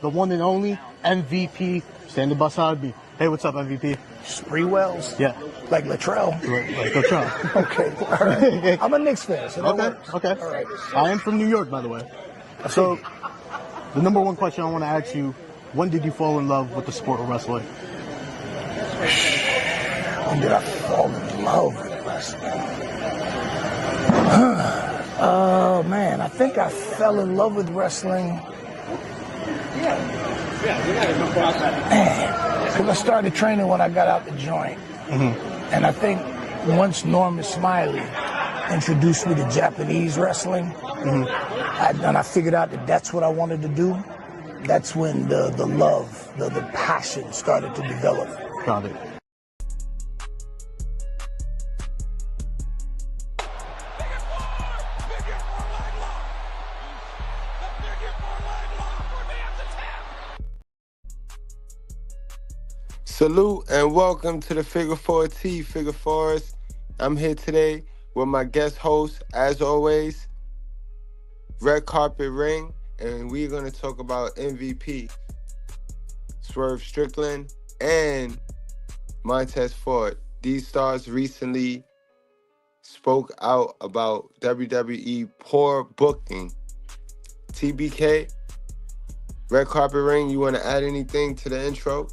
the one and only MVP, standing beside me. Hey, what's up, MVP? Spree Wells? Yeah. Like Latrell? Like Latrell. Okay, all right. I'm a Knicks fan, so that works. Okay. All right. I am from New York, by the way. So, the number one question I want to ask you, when did you fall in love with the sport of wrestling? When did I fall in love with wrestling? Oh, man, I think I fell in love with wrestling. Because I started training when I got out the joint. Mm-hmm. And I think once Norman Smiley introduced me to Japanese wrestling, and I figured out that that's what I wanted to do, that's when the love, the passion started to develop. Got it. Salute and welcome to the Figure 4T, Figure Forest. I'm here today with my guest host, as always, Red Carpet Ring, and we're going to talk about MVP, Swerve Strickland, and Montez Ford. These stars recently spoke out about WWE poor booking. TBK, Red Carpet Ring, you want to add anything to the intro?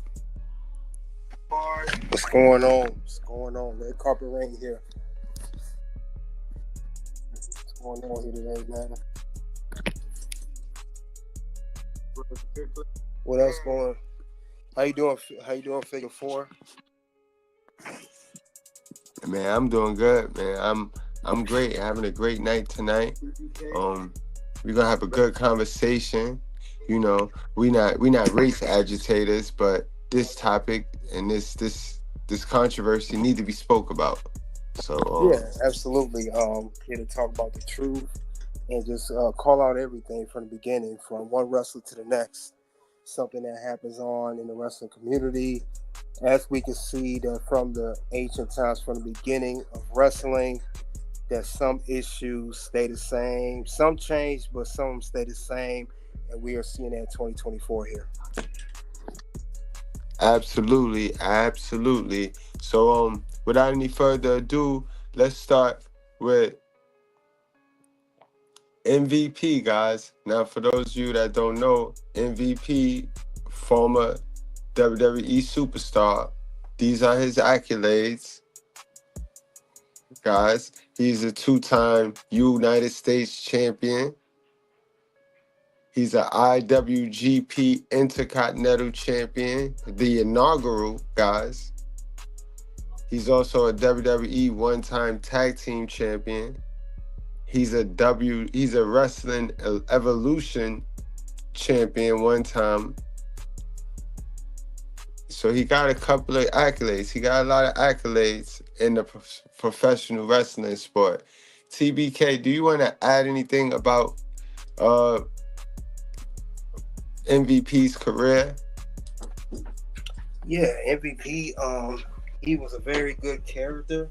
What's going on? What's going on? Red Carpet Ring here. What's going on here today, man? What else going? How you doing? How you doing, Figure 4? Man, I'm doing good, man. I'm great. Having a great night tonight. We're gonna have a good conversation. You know, we not race agitators, but this topic and this controversy need to be spoke about. So yeah, absolutely. Here to talk about the truth and just call out everything from the beginning, from one wrestler to the next. Something that happens on in the wrestling community, as we can see that from the ancient times, from the beginning of wrestling, that some issues stay the same, some change, but some stay the same, and we are seeing that in 2024 here. Absolutely. So without any further ado, let's start with MVP, guys. Now, for those of you that don't know, MVP, former WWE superstar. These are his accolades, guys. He's a two-time United States champion. He's an IWGP Intercontinental Champion, the inaugural, guys. He's also a WWE one-time Tag Team Champion. He's a Wrestling Evolution Champion one time. So he got a couple of accolades. He got a lot of accolades in the professional wrestling sport. TBK, do you want to add anything about MVP's career? Yeah, MVP, he was a very good character.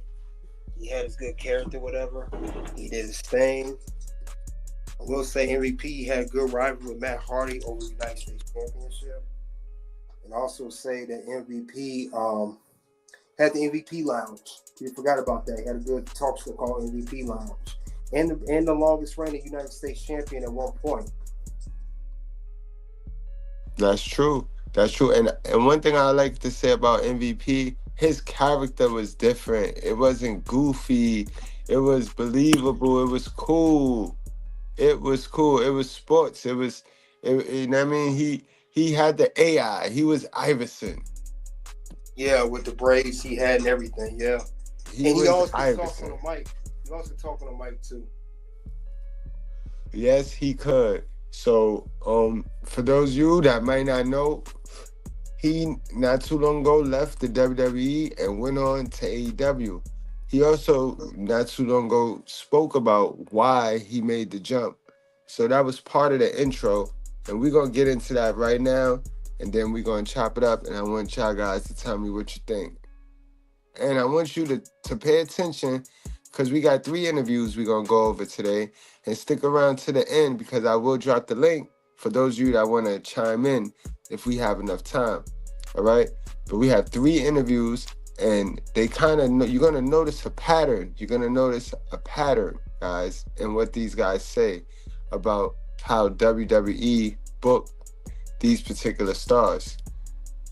He had his good character, whatever. He did his thing. I will say MVP had a good rivalry with Matt Hardy over the United States Championship. And also say that MVP had the MVP Lounge. We forgot about that. He had a good talk show called MVP Lounge. And the longest reigning United States champion at one point. That's true. And one thing I like to say about MVP, his character was different. It wasn't goofy. It was believable. It was cool. It was sports. You know what I mean? He had the AI. He was Iverson. Yeah, with the braids he had and everything. Yeah. He also talked on the mic. He also talked on the mic too. Yes, he could. So, for those of you that might not know, he not too long ago left the WWE and went on to AEW. He also not too long ago spoke about why he made the jump. So that was part of the intro, and we're gonna get into that right now, and then we're gonna chop it up. And I want y'all guys to tell me what you think. And I want you to pay attention, because we got 3 interviews we're gonna go over today, and stick around to the end because I will drop the link for those of you that want to chime in if we have enough time. All right. But we have 3 interviews, and they kind of, you're going to notice a pattern. You're going to notice a pattern, guys, in what these guys say about how WWE booked these particular stars.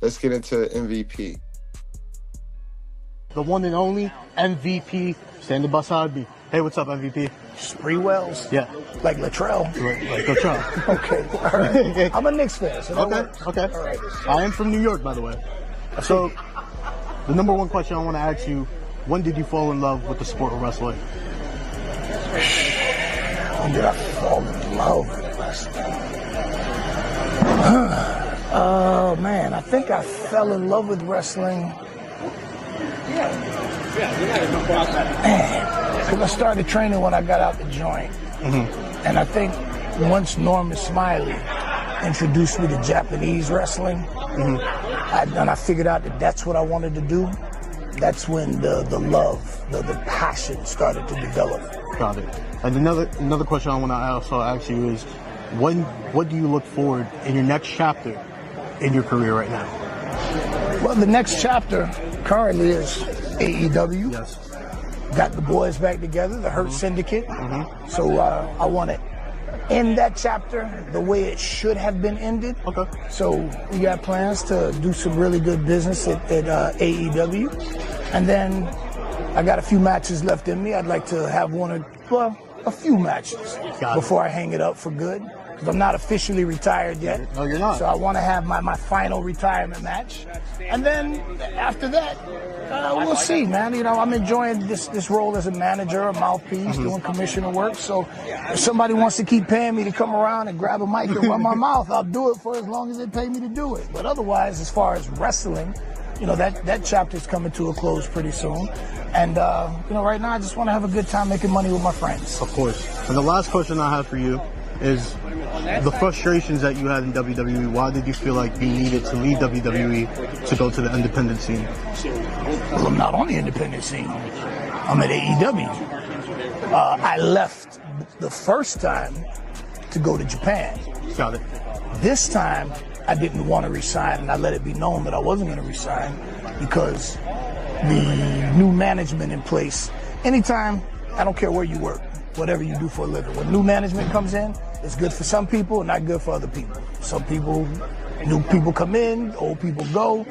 Let's get into MVP. The one and only MVP, standing beside me. Hey, what's up, MVP? Spree Wells? Yeah. Like Latrell? Like go try. Okay, all right. I'm a Knicks fan, so that works. Okay. All right. I am from New York, by the way. So, the number one question I want to ask you, when did you fall in love with the sport of wrestling? When did I fall in love with wrestling? Oh, man, I think I fell in love with wrestling. Because I started training when I got out the joint. And I think once Norman Smiley introduced me to Japanese wrestling, and I figured out that that's what I wanted to do, that's when the love, the passion started to develop. Got it. And another question I want to also ask you is, what do you look forward in your next chapter in your career right now? Well, the next chapter currently is AEW. Yes. Got the boys back together, the Hurt Syndicate. So I want to end that chapter the way it should have been ended. Okay. So we got plans to do some really good business at AEW. And then I got a few matches left in me. I'd like to have a few matches before I hang it up for good. Because I'm not officially retired yet. No, you're not. So I want to have my final retirement match. And then after that, we'll see, man. You know, I'm enjoying this role as a manager, a mouthpiece, doing commissioner work. So if somebody wants to keep paying me to come around and grab a mic and run my mouth, I'll do it for as long as they pay me to do it. But otherwise, as far as wrestling, you know, that chapter's coming to a close pretty soon. And, you know, right now I just want to have a good time making money with my friends. Of course. And the last question I have for you is the frustrations that you had in WWE. Why did you feel like you needed to leave WWE to go to the independent scene? Well, I'm not on the independent scene. I'm at AEW. I left the first time to go to Japan. Got it. This time, I didn't want to resign, and I let it be known that I wasn't going to resign because the new management in place, anytime, I don't care where you work, whatever you do for a living, when new management comes in, it's good for some people, not good for other people. Some people, new people come in, old people go.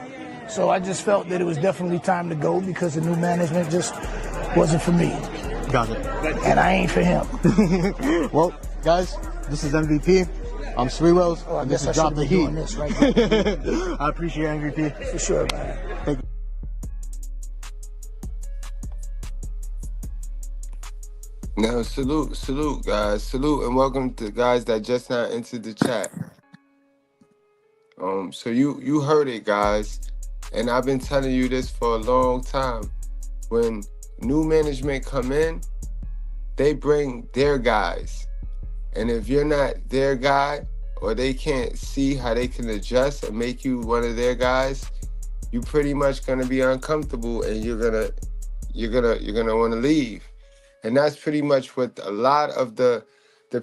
So I just felt that it was definitely time to go because the new management just wasn't for me. Got it. And I ain't for him. Well, guys, this is MVP. I'm Spree Wells, and this is Drop the Heat. This right there. I appreciate MVP. For sure, man. Thank you. Now, salute, guys. Salute, and welcome to guys that just now entered the chat. So you heard it, guys. And I've been telling you this for a long time. When new management come in, they bring their guys. And if you're not their guy, or they can't see how they can adjust and make you one of their guys, you pretty much gonna be uncomfortable, and you're gonna want to leave. And that's pretty much what a lot of the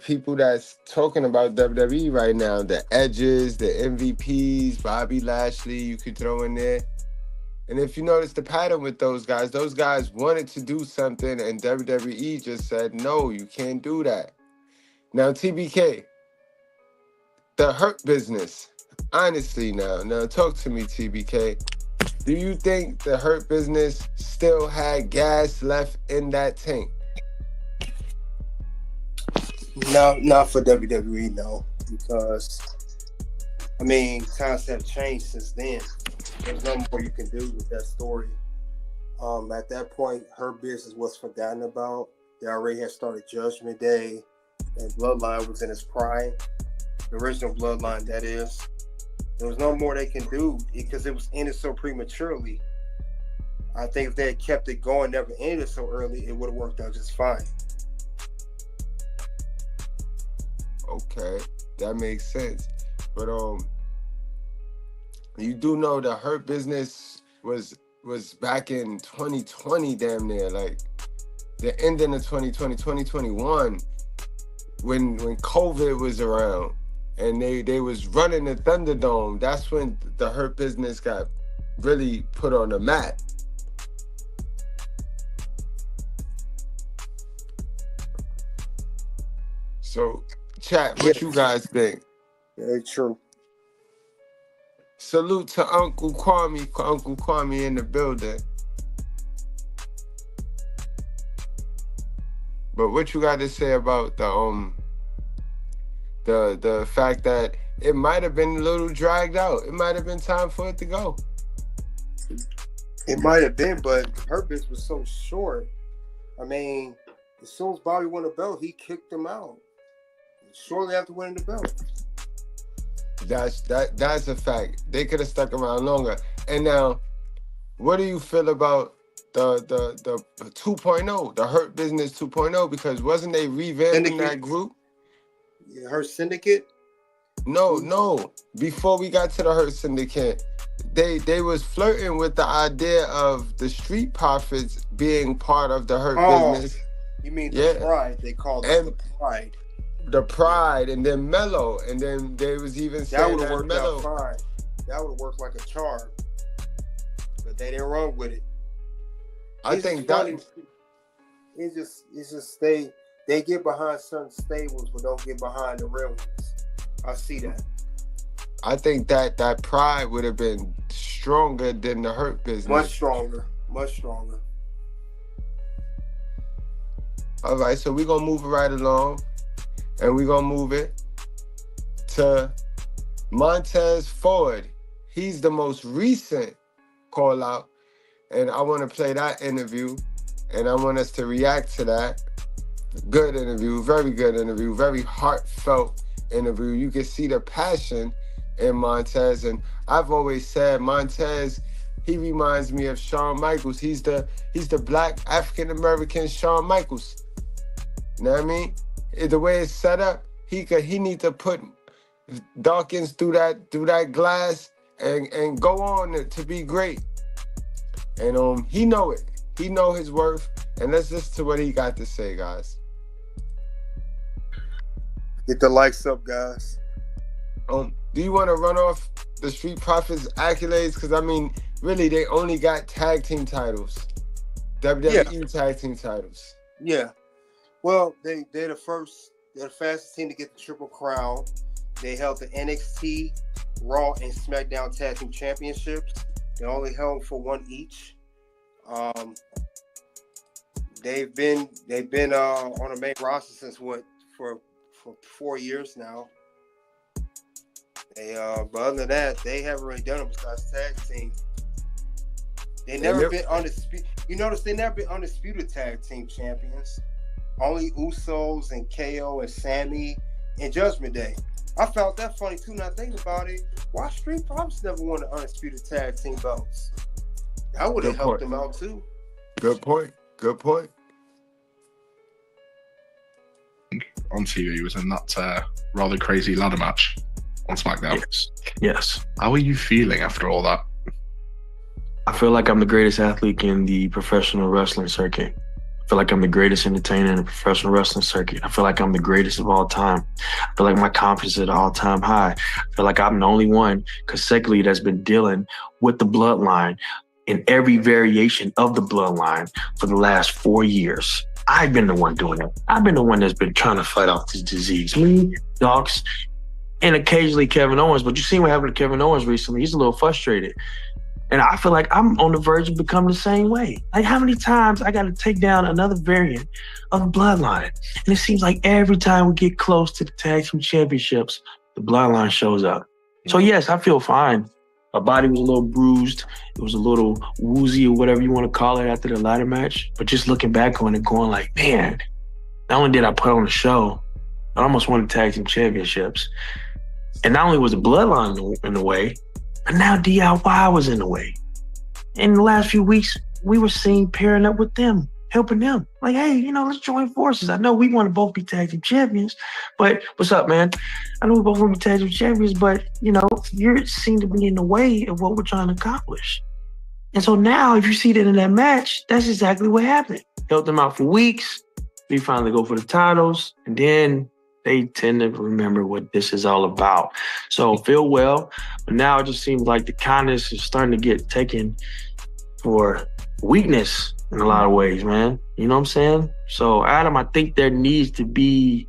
people that's talking about WWE right now, the Edges, the MVPs, Bobby Lashley, you could throw in there. And if you notice the pattern with those guys wanted to do something, and WWE just said, no, you can't do that. Now, TBK, the Hurt Business, honestly now talk to me, TBK. Do you think the Hurt Business still had gas left in that tank? No, not for WWE, no. Because, I mean, times have changed since then. There's no more you can do with that story. At that point, Her Business was forgotten about. They already had started Judgment Day, and Bloodline was in its prime. The original Bloodline, that is. There was no more they can do because it was ended so prematurely. I think if they had kept it going, never ended so early, it would have worked out just fine. Okay, that makes sense. But you do know the Hurt Business was back in 2020, damn near, like the ending of 2020, 2021, when COVID was around. and they was running the Thunderdome. That's when the Hurt Business got really put on the map. So, chat, what you guys think? Very true. Salute to Uncle Kwame in the building. But what you got to say about the fact that it might have been a little dragged out? It might have been time for it to go. It might have been, but her bitch was so short. I mean, as soon as Bobby won the belt, he kicked him out. Shortly after winning the belt. That's a fact. They could have stuck around longer. And now, what do you feel about the 2.0, the Hurt Business 2.0? Because wasn't they revamping that group? Yeah, Hurt Syndicate? No. Before we got to the Hurt Syndicate, they was flirting with the idea of the Street Profits being part of the Hurt Business. You mean the Pride? They called it the Pride. The Pride, and then Mello, and then they was even saying that would have worked Mello. out fine. That would have worked like a charm, but they didn't run with it. I think that it's just they get behind certain stables, but don't get behind the real ones. I see that. I think that Pride would have been stronger than the Hurt Business. Much stronger. All right, so we're gonna move it right along. And we're going to move it to Montez Ford. He's the most recent call out. And I want to play that interview. And I want us to react to that. Good interview, very good interview, very heartfelt interview. You can see the passion in Montez. And I've always said Montez, he reminds me of Shawn Michaels. He's the black African-American Shawn Michaels. You know what I mean? The way it's set up, he need to put Dawkins through that glass and go on to be great. And he know it. He know his worth. And let's listen to what he got to say, guys. Get the likes up, guys. Do you want to run off the Street Profits accolades? Because I mean, really, they only got tag team titles, WWE tag team titles. Yeah. Well, they're the fastest team to get the Triple Crown. They held the NXT, Raw, and SmackDown Tag Team Championships. They only held for one each. They've been on the main roster since for 4 years now. But other than that, they haven't really done it besides tag team. They never been undisputed. You notice they never been undisputed tag team champions. Only Usos and KO and Sammy and Judgment Day. I found that funny too. Now thinking about it, why Street Profits never won the undisputed tag team belts? That would have helped them out too. Good point. On TV was in that rather crazy ladder match on SmackDown. Yes. How are you feeling after all that? I feel like I'm the greatest athlete in the professional wrestling circuit. I feel like I'm the greatest entertainer in the professional wrestling circuit. I feel like I'm the greatest of all time. I feel like my confidence is at an all-time high. I feel like I'm the only one consecutively that's been dealing with the bloodline in every variation of the bloodline for the last 4 years. I've been the one doing it. I've been the one that's been trying to fight off this disease. Me, Docs, and occasionally Kevin Owens. But you see what happened to Kevin Owens recently. He's a little frustrated. And I feel like I'm on the verge of becoming the same way. Like, how many times I got to take down another variant of the bloodline? And it seems like every time we get close to the tag team championships, the bloodline shows up. So yes, I feel fine. My body was a little bruised. It was a little woozy or whatever you want to call it after the ladder match. But just looking back on it, going like, man, not only did I put on a show, I almost won the tag team championships. And not only was the bloodline in the way, but now DIY was in the way. In the last few weeks, we were seen pairing up with them, helping them. Like, hey, let's join forces. I know we want to both be tag team champions, but what's up, man? I know we both want to be tag team champions, but, you seem to be in the way of what we're trying to accomplish. And so now, if you see that in that match, that's exactly what happened. Helped them out for weeks. We finally go for the titles. And then they tend to remember what this is all about. So feel well, but now it just seems like the kindness is starting to get taken for weakness in a lot of ways, man. You know what I'm saying? So Adam, I think there needs to be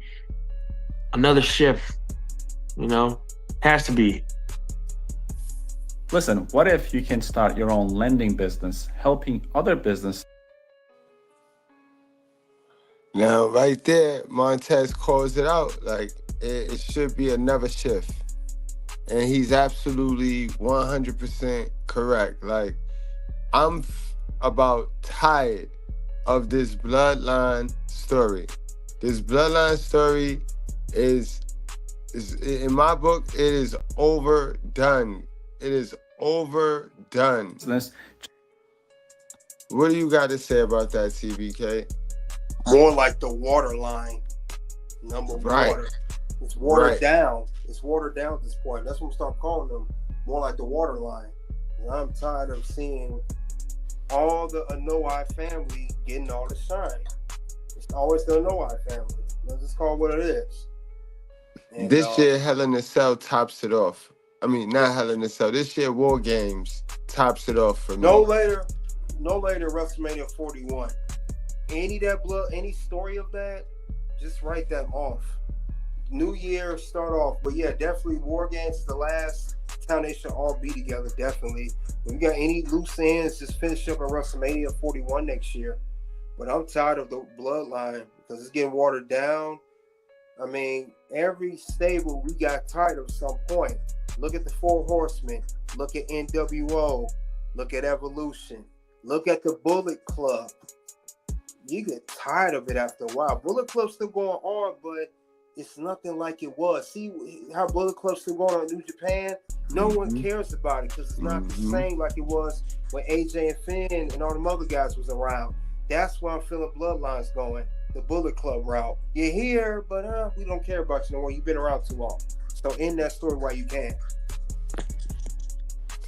another shift, you know? Has to be. Listen, what if you can start your own lending business, helping other business? Now, right there, Montez calls it out. Like, it should be another shift. And he's absolutely 100% correct. Like, I'm about tired of this bloodline story. This bloodline story is in my book, it is overdone. It is overdone. What do you got to say about that, TBK? More like the water line. Number water. It's watered down. It's watered down at this point. That's what I'm start calling them. More like the water line. And I'm tired of seeing all the Anoa'i family getting all the shine. It's always the Anoa'i family. Let's just call it what it is. And, this year, Hell in a Cell tops it off. I mean, not Hell in a Cell. This year, War Games tops it off for me. No later WrestleMania 41. Any story of that, just write that off. New year, start off. But yeah, definitely War Games is the last time they should all be together, definitely. If you got any loose ends, just finish up at WrestleMania 41 next year. But I'm tired of the bloodline because it's getting watered down. I mean, every stable we got tired of some point. Look at the Four Horsemen. Look at NWO. Look at Evolution. Look at the Bullet Club. You get tired of it after a while. Bullet Club's still going on, but it's nothing like it was. See how Bullet Club's still going on in New Japan? No one cares about it because it's not the same like it was when AJ and Finn and all them other guys was around. That's why I'm feeling Bloodline's going. The Bullet Club route. You're here, but we don't care about you no more. You've been around too long. So end that story while you can.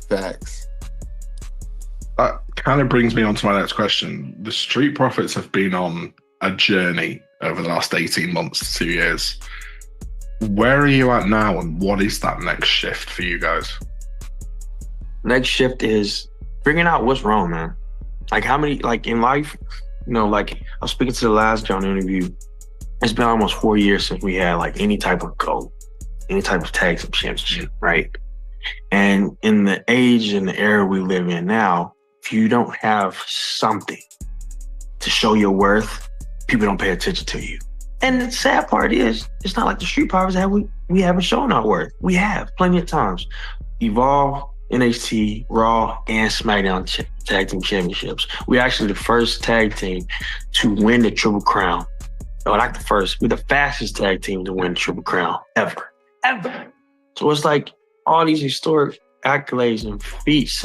Facts. That kind of brings me on to my next question. The Street Profits have been on a journey over the last 18 months to 2 years. Where are you at now, and what is that next shift for you guys? Next shift is figuring out what's wrong, man. Like how many, like in life, you know, like I was speaking to the last John interview. It's been almost 4 years since we had like any type of goal, any type of tag team championship, right? And in the age and the era we live in now, if you don't have something to show your worth, people don't pay attention to you. And the sad part is, it's not like the Street Profits have we haven't shown our worth. We have plenty of times. Evolve, NXT, Raw, and SmackDown tag team championships. We're actually the first tag team to win the Triple Crown. No, not the first. We're the fastest tag team to win the Triple Crown ever. So it's like all these historic accolades and feats,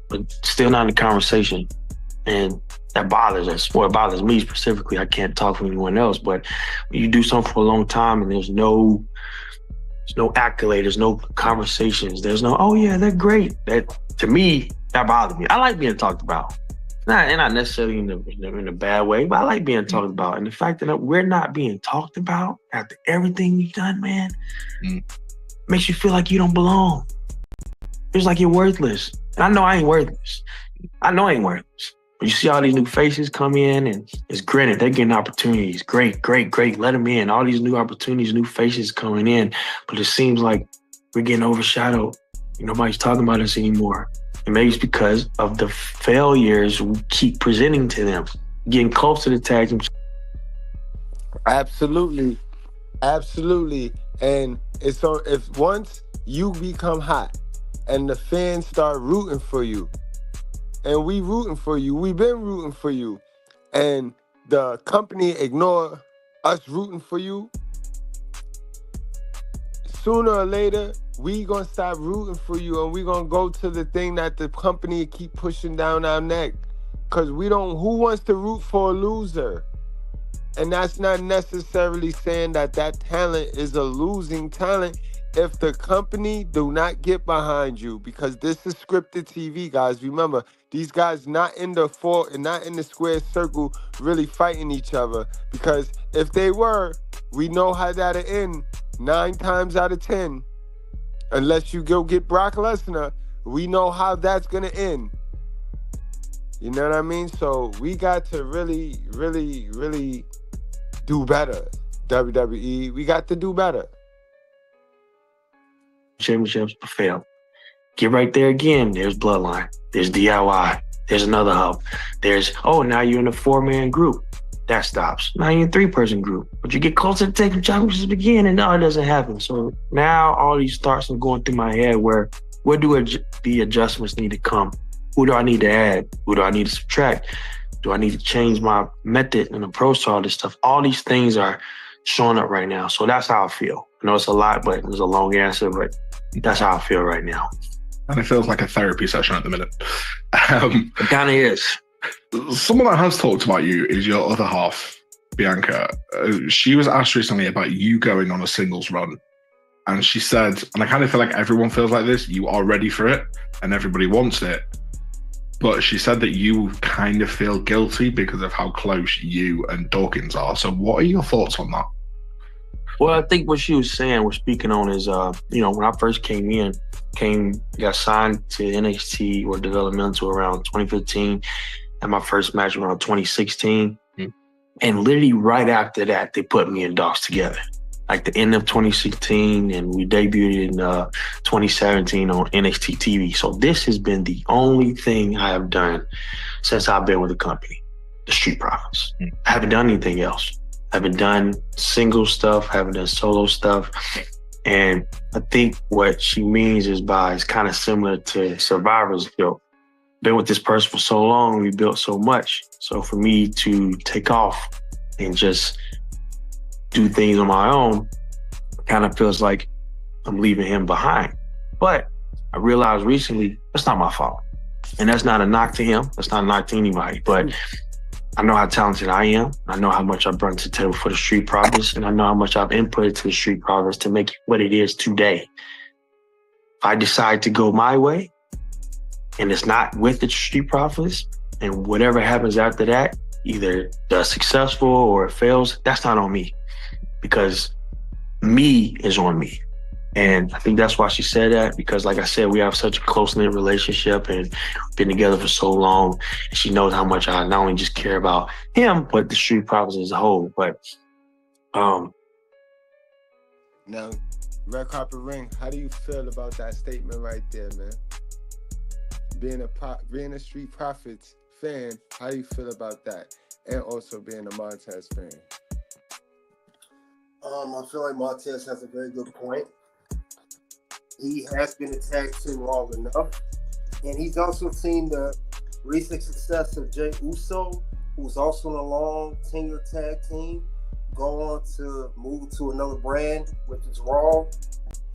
but still not in the conversation. And that bothers us. Well, it bothers me specifically. I can't talk for anyone else, but when you do something for a long time and there's no accolade, there's no conversations, there's no, oh yeah, they're great. That, to me, that bothers me. I like being talked about. Not necessarily in a bad way, but I like being talked about. And the fact that we're not being talked about after everything we've done, man, makes you feel like you don't belong. It's like you're worthless. And I know I ain't worthless. But you see all these new faces come in, and it's granted, they're getting opportunities. Great. Let them in. All these new opportunities, new faces coming in. But it seems like we're getting overshadowed. Nobody's talking about us anymore. And maybe it's because of the failures we keep presenting to them, getting close to the tag team. Absolutely. And it's so if once you become hot and the fans start rooting for you, and we've been rooting for you, and the company ignore us rooting for you, sooner or later, we gonna stop rooting for you, and we gonna go to the thing that the company keep pushing down our neck. Cause who wants to root for a loser? And that's not necessarily saying that talent is a losing talent. if the company do not get behind you, because this is scripted TV, guys. Remember, these guys not in the square circle really fighting each other. Because if they were, we know how that'll end 9 times out of 10. Unless you go get Brock Lesnar, we know how that's gonna end. You know what I mean? So we got to really, really, really do better. WWE, we got to do better. Championships fail. Get right there again. There's Bloodline. There's DIY. There's another hub. There's, now you're in a 4-man group. That stops. Now you're in a 3-person group. But you get closer to taking championships again, and no, it doesn't happen. So now all these thoughts are going through my head where do the adjustments need to come? Who do I need to add? Who do I need to subtract? Do I need to change my method and approach to all this stuff? All these things are showing up right now. So that's how I feel. I know it's a lot, but it's a long answer, but that's how I feel right now. And it feels like a therapy session at the minute. It kind of is. Someone that has talked about you is your other half, Bianca. She was asked recently about you going on a singles run. And she said, and I kind of feel like everyone feels like this, you are ready for it and everybody wants it. But she said that you kind of feel guilty because of how close you and Dawkins are. So what are your thoughts on that? Well, I think what she was saying, we're speaking on is, when I first got signed to NXT or developmental around 2015, and my first match around 2016. Mm-hmm. And literally right after that, they put me and Docs together. Like the end of 2016, and we debuted in 2017 on NXT TV. So this has been the only thing I have done since I've been with the company, the Street Profits. Mm-hmm. I haven't done anything else. I haven't done single stuff, haven't done solo stuff. And I think what she means is kind of similar to Survivor's guilt. Been with this person for so long, we built so much. So for me to take off and just do things on my own, kind of feels like I'm leaving him behind. But I realized recently, that's not my fault. And that's not a knock to him. That's not a knock to anybody. But I know how talented I am. I know how much I brought to the table for the Street Profits, and I know how much I've inputted to the Street Profits to make it what it is today. If I decide to go my way, and it's not with the Street Profits, and whatever happens after that, either does successful or it fails, that's not on me. Because me is on me. And I think that's why she said that, because like I said, we have such a close-knit relationship and been together for so long. And she knows how much I not only just care about him, but the Street Profits as a whole. But now, Red Carpet Ring, how do you feel about that statement right there, man? Being a Street Profits fan, how do you feel about that? And also being a Montez fan. I feel like Montez has a very good point. He has been a tag team long enough, and he's also seen the recent success of Jey Uso, who's also in a long tenure tag team, go on to move to another brand, which is Raw,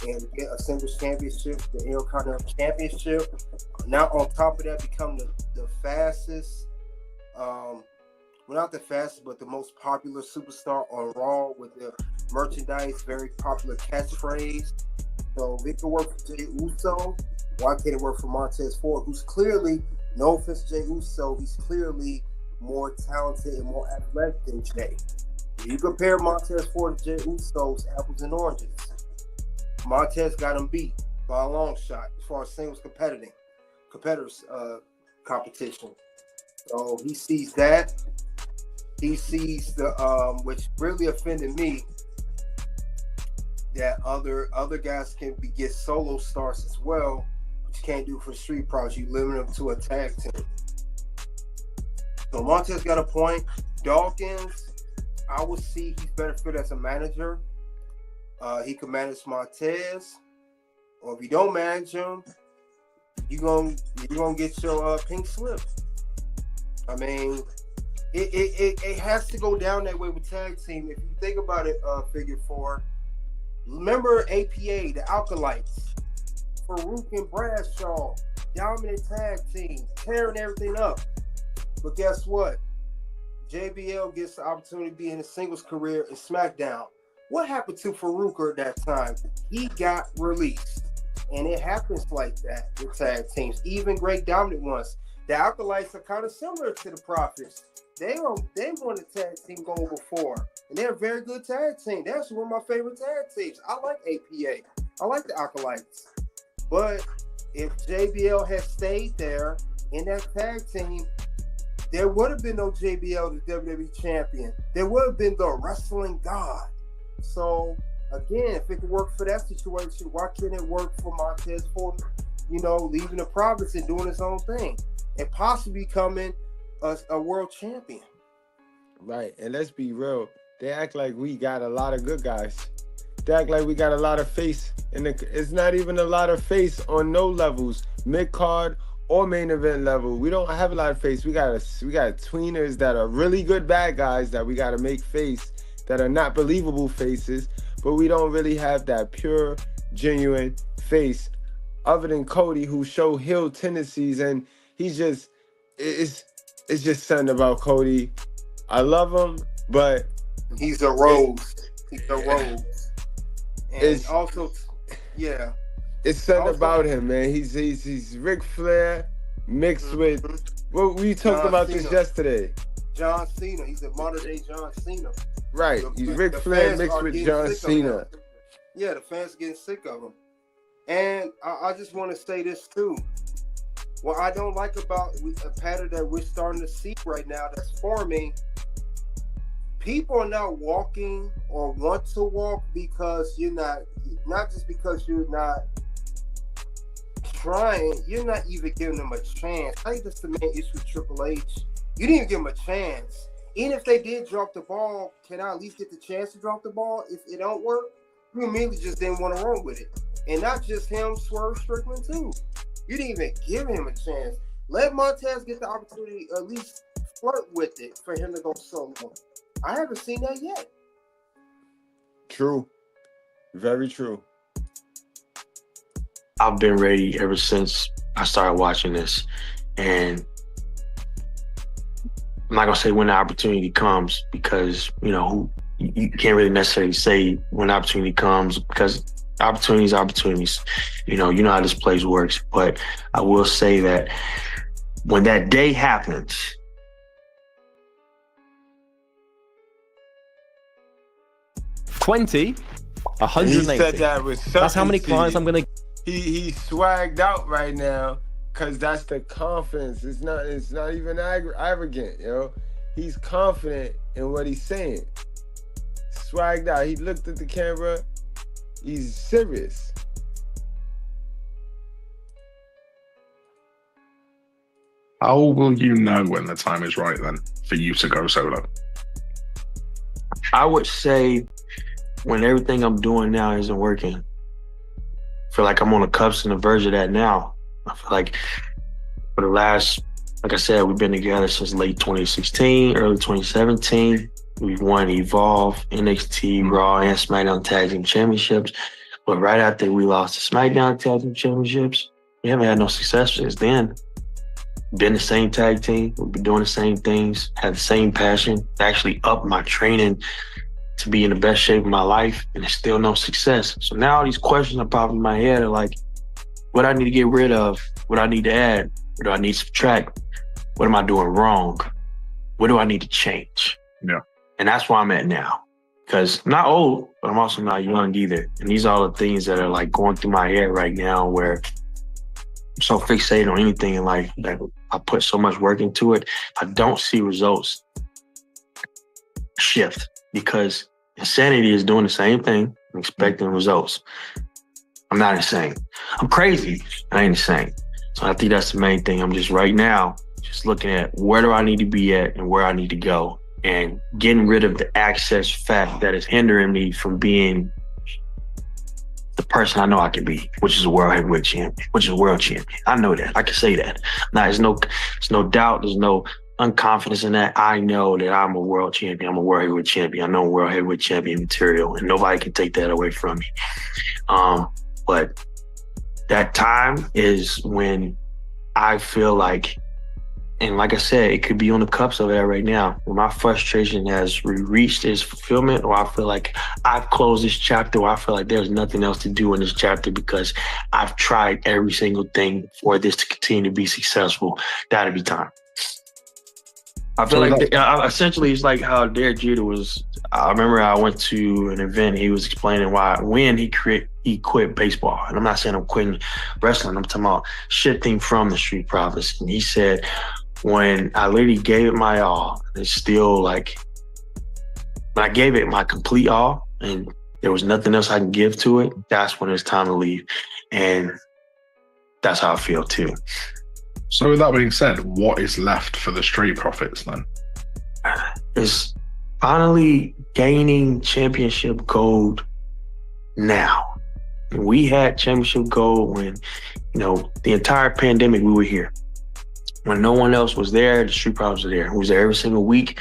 and get a singles championship, the Intercontinental Championship. Now, on top of that, become the fastest, well, not the fastest, but the most popular superstar on Raw with the merchandise, very popular catchphrase. So if it can work for Jey Uso, why can't it work for Montez Ford, who's clearly, no offense to Jey Uso, he's clearly more talented and more athletic than Jey. If you compare Montez Ford to Jey Uso, it's apples and oranges. Montez got him beat by a long shot as far as singles competitors competition. So he sees that. He sees the which really offended me, that other guys can get solo stars as well, but you can't do for Street Profits. You limit them to a tag team. So Montez got a point. Dawkins, I would see he's better fit as a manager. He could manage Montez, or if you don't manage him, you're gonna get your pink slip. I mean, it has to go down that way with tag team. If you think about it, Figure 4. Remember APA, the Alkalites, Farouk and Bradshaw, dominant tag team, tearing everything up. But guess what? JBL gets the opportunity to be in a singles career in SmackDown. What happened to Farouk at that time? He got released. And it happens like that with tag teams, even great dominant ones. The Acolytes are kind of similar to the Prophets. They won a tag team goal before, and they're a very good tag team. That's one of my favorite tag teams. I like APA. I like the Acolytes. But if JBL had stayed there in that tag team, there would have been no JBL, the WWE champion. There would have been the wrestling god. So again, if it could work for that situation, why can't it work for Montez Ford, leaving the province and doing his own thing and possibly becoming a world champion? Right. And let's be real. They act like we got a lot of good guys. They act like we got a lot of face. And it's not even a lot of face on no levels, mid-card or main event level. We don't have a lot of face. We got tweeners that are really good bad guys that we got to make face, that are not believable faces. But we don't really have that pure, genuine face other than Cody, who showed heel tendencies. And he's just, it's just something about Cody. I love him, but he's a rose. He's a rose. And it's something about him, man. He's Ric Flair mixed with, well, we talked about this yesterday. John Cena. He's a modern day John Cena. Right. He's Ric Flair mixed with John Cena. Yeah, the fans are getting sick of him. And I just want to say this too. What I don't like about a pattern that we're starting to see right now that's forming, people are not walking or want to walk because you're not just because you're not trying, you're not even giving them a chance. I think that's the main issue with Triple H. You didn't even give them a chance. Even if they did drop the ball, can I at least get the chance to drop the ball? If it don't work, you immediately just didn't want to run with it. And not just him, Swerve Strickland too. You didn't even give him a chance. Let Montez get the opportunity to at least flirt with it for him to go solo. I haven't seen that yet. True. Very true. I've been ready ever since I started watching this. And I'm not going to say when the opportunity comes because, you can't really necessarily say when the opportunity comes because opportunities. You know how this place works. But I will say that when that day happens, $20, $180. He said that with that's how many clients I'm gonna. He swagged out right now because that's the confidence. It's not even arrogant, He's confident in what he's saying. Swagged out. He looked at the camera. He's serious. How will you know when the time is right then for you to go solo? I would say when everything I'm doing now isn't working. I feel like I'm on the cusp and the verge of that now. I feel like for the last, like I said, we've been together since late 2016, early 2017. We've won Evolve, NXT, Raw, and SmackDown Tag Team Championships. But right after we lost the SmackDown Tag Team Championships, we haven't had no success since then. Been the same tag team. We've been doing the same things, had the same passion, actually upped my training to be in the best shape of my life, and there's still no success. So now all these questions are popping in my head are like, what I need to get rid of, what I need to add, what do I need to subtract, what am I doing wrong, what do I need to change? Yeah. And that's where I'm at now. Because I'm not old, but I'm also not young either. And these are all the things that are like going through my head right now where I'm so fixated on anything in life that I put so much work into it. I don't see results shift because insanity is doing the same thing and expecting results. I'm not insane. I'm crazy, and I ain't insane. So I think that's the main thing. I'm just right now, just looking at where do I need to be at and where I need to go and getting rid of the access fact that is hindering me from being the person I know I can be, which is a world heavyweight champion, which is a world champion. I know that. I can say that. Now, there's no doubt. There's no unconfidence in that. I know that I'm a world champion. I'm a world heavyweight champion. I know world heavyweight champion material, and nobody can take that away from me. But that time is when I feel like And like I said, it could be on the cups over there right now, where my frustration has reached its fulfillment, or I feel like I've closed this chapter, or I feel like there's nothing else to do in this chapter because I've tried every single thing for this to continue to be successful. That'll be time. I feel like essentially it's like how Derek Jeter was. I remember I went to an event. He was explaining when he quit baseball. And I'm not saying I'm quitting wrestling. I'm talking about shifting from the Street Profits. And he said, when I literally gave it my all, it's still like, when I gave it my complete all and there was nothing else I can give to it, that's when it's time to leave. And that's how I feel too. So with that being said, what is left for the Street Profits then? It's finally gaining championship gold now. We had championship gold when, the entire pandemic we were here. When no one else was there, the Street Profits were there. We was there every single week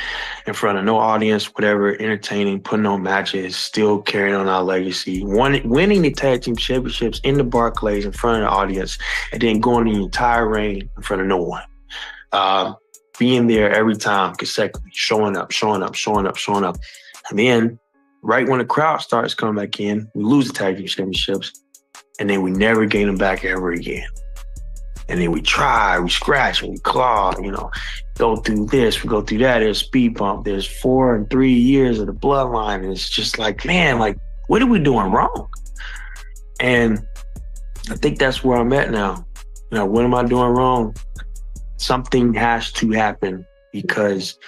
in front of no audience, whatever, entertaining, putting on matches, still carrying on our legacy, winning the tag team championships in the Barclays in front of the audience, and then going the entire reign in front of no one. Being there every time consecutively, showing up. And then right when the crowd starts coming back in, we lose the tag team championships, and then we never gain them back ever again. And then we try, we scratch, and we claw, go through this, we go through that. There's speed bump. There's 4 and 3 years of the bloodline. And it's just like, man, like, what are we doing wrong? And I think that's where I'm at now. What am I doing wrong? Something has to happen, because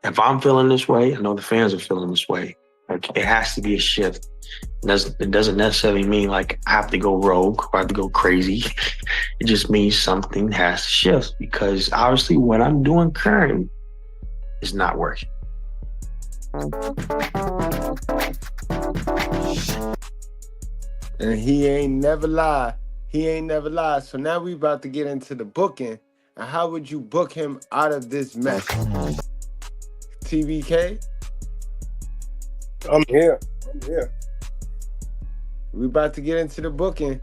if I'm feeling this way, I know the fans are feeling this way. Like, it has to be a shift. It doesn't necessarily mean like I have to go rogue or I have to go crazy. It just means something has to shift, because obviously what I'm doing currently is not working. And he ain't never lie. So now we about to get into the booking. And how would you book him out of this mess? TBK? I'm here. We about to get into the booking.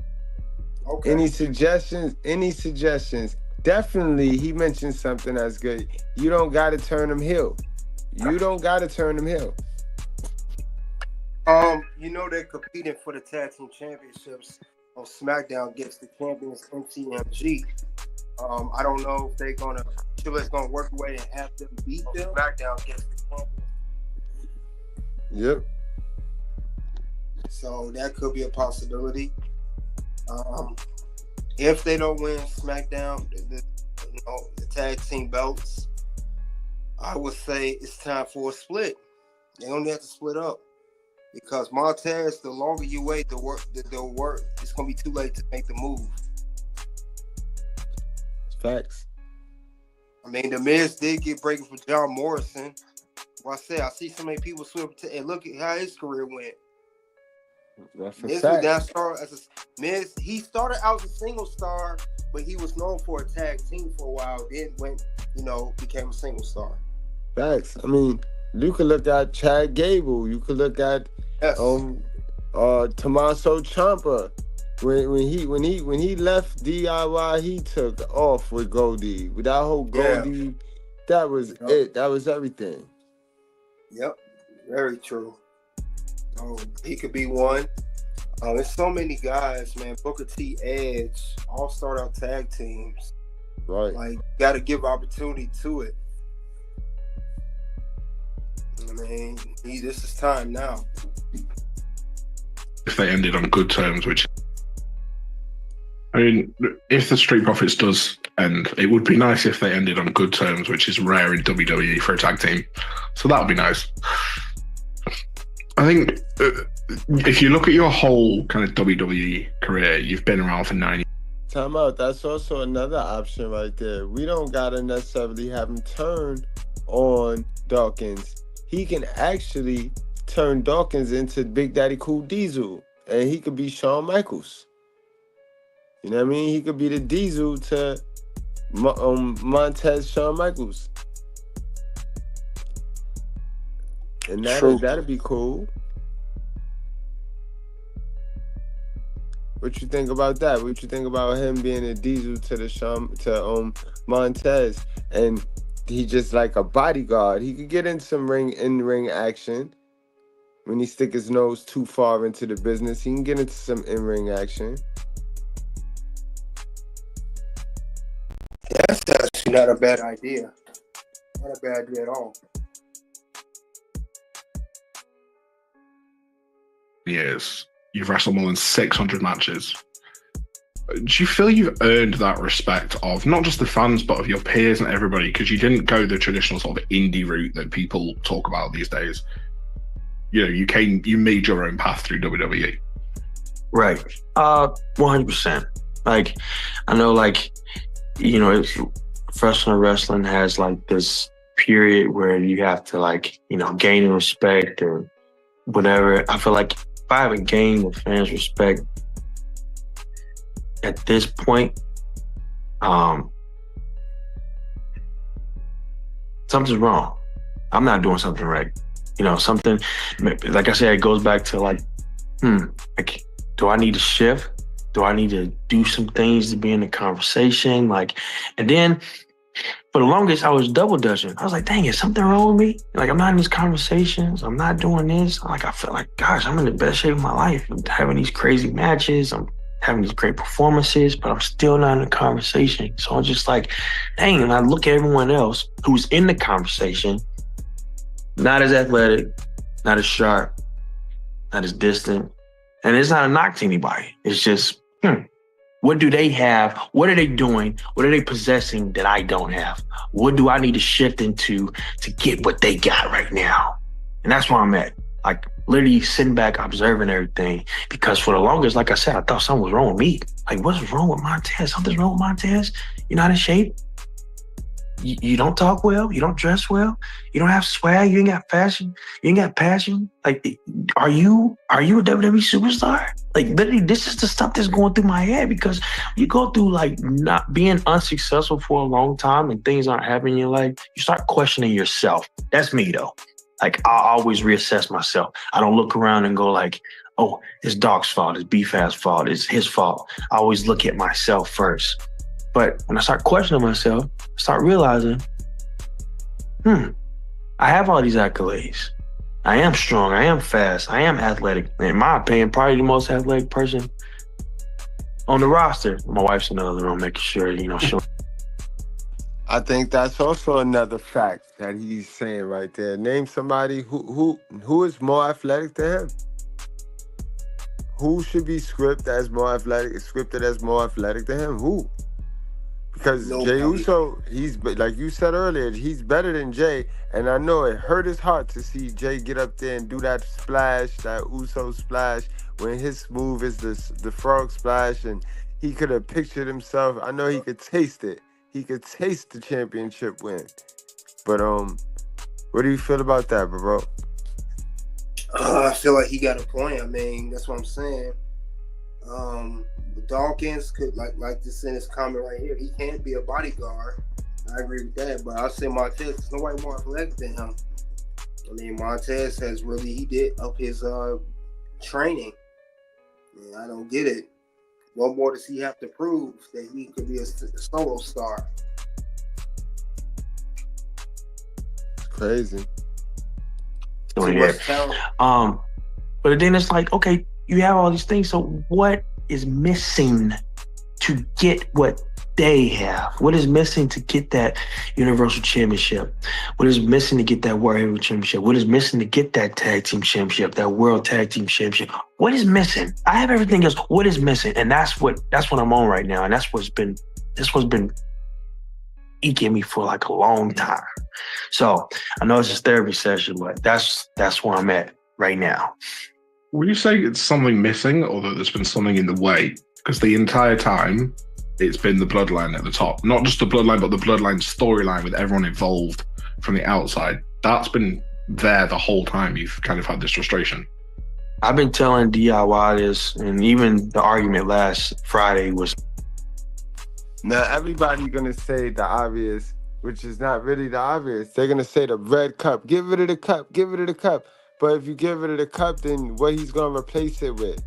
Okay. Any suggestions? Definitely, he mentioned something that's good. You don't got to turn him heel. They're competing for the tag team championships on SmackDown against the champions MCMG. I don't know if Triple gonna work away and have them beat them. SmackDown against the champions. Yep. So that could be a possibility. If they don't win SmackDown, the tag team belts, I would say it's time for a split. They don't have to split up, because Montez, the longer you wait, the work. It's gonna be too late to make the move. Facts. I mean, the Miz did get breaking for John Morrison. Well, I see so many people swim to, and look at how his career went. That's a Miz fact. was that star as Miz. He started out as a single star, but he was known for a tag team for a while. Then became a single star. Facts. I mean, you could look at Chad Gable. You could look at Tommaso Ciampa. When he left DIY, he took off with Goldie. With that whole Goldie, that was it. That was everything. Yep, very true. He could be one. There's so many guys, man. Booker T, Edge, all start out tag teams. Right. Like, got to give opportunity to it. I mean, this is time now. If they ended on good terms, if the Street Profits does end, it would be nice if they ended on good terms, which is rare in WWE for a tag team. So that would be nice. I think if you look at your whole kind of WWE career, you've been around for 9 years. Time out. That's also another option right there. We don't gotta necessarily have him turn on Dawkins. He can actually turn Dawkins into Big Daddy Cool Diesel, and he could be Shawn Michaels. You know what I mean? He could be the Diesel to Montez Shawn Michaels. And that'd be cool. What you think about that? What you think about him being a diesel to Montez, and he just like a bodyguard? He could get in some in-ring action when he stick his nose too far into the business. He can get into some in-ring action. That's actually not a bad idea. Not a bad idea at all. Years. You've wrestled more than 600 matches. Do you feel you've earned that respect of not just the fans, but of your peers and everybody? Because you didn't go the traditional sort of indie route that people talk about these days. You know, you made your own path through WWE. Right. 100%. Like, I know, like, you know, professional wrestling has like this period where you have to, like, you know, gain respect or whatever. I feel like if I haven't gained the fans' respect at this point, something's wrong. I'm not doing something right. You know, something, like I said, it goes back to like, like, do I need to shift? Do I need to do some things to be in the conversation? Like, and then for the longest, I was double dutching. I was like, dang, is something wrong with me? Like, I'm not in these conversations. I'm not doing this. Like, I feel like, gosh, I'm in the best shape of my life. I'm having these crazy matches. I'm having these great performances, but I'm still not in the conversation. So I'm just like, dang, and I look at everyone else who's in the conversation, not as athletic, not as sharp, not as distant. And it's not a knock to anybody. It's just, what do they have? What are they doing? What are they possessing that I don't have? What do I need to shift into to get what they got right now? And that's where I'm at. Like, literally sitting back, observing everything. Because for the longest, like I said, I thought something was wrong with me. Like, what's wrong with Montez? Something's wrong with Montez? You're not in shape? You don't talk well? You don't dress well? You don't have swag? You ain't got fashion? You ain't got passion? Like, are you a WWE superstar? Like, literally, this is the stuff that's going through my head, because you go through, like, not being unsuccessful for a long time and things aren't happening in your life, you start questioning yourself. That's me, though. Like, I always reassess myself. I don't look around and go like, oh, it's Doc's fault, it's B-Fast's fault, it's his fault. I always look at myself first. But when I start questioning myself, I start realizing, I have all these accolades. I am strong, I am fast, I am athletic. In my opinion, probably the most athletic person on the roster. My wife's in the other room making sure, you know, she'll... I think that's also another fact that he's saying right there. Name somebody who is more athletic than him. Who should be scripted as more athletic than him? Who? Because Jey Uso, he's, like you said earlier, he's better than Jey. And I know it hurt his heart to see Jey get up there and do that splash, that Uso splash, when his move is the frog splash, and he could have pictured himself. I know he could taste it. He could taste the championship win. But what do you feel about that, bro? I feel like he got a point. I mean, that's what I'm saying. Dawkins could, like this in his comment right here, he can't be a bodyguard. I agree with that, but I'll say Montez, there's nobody more athletic than him. I mean, Montez has really, he did up his training. And I don't get it. What more does he have to prove that he could be a solo star? It's crazy. So, yeah. But then it's like, okay, you have all these things, so what is missing to get what they have? What is missing to get that Universal Championship? What is missing to get that World Heavyweight Championship? What is missing to get that Tag Team Championship, that World Tag Team Championship? What is missing? I have everything else. What is missing? And that's what I'm on right now. And that's what's been eking me for like a long time. So I know it's just therapy session, but that's where I'm at right now. Would you say it's something missing, or that there's been something in the way? Because the entire time, it's been the bloodline at the top. Not just the bloodline, but the bloodline storyline with everyone involved from the outside. That's been there the whole time you've kind of had this frustration. I've been telling DIY this, and even the argument last Friday was... Now, everybody's going to say the obvious, which is not really the obvious. They're going to say the red cup. Give it to the cup. Give it to the cup. But if you give it to the cup, then what he's going to replace it with?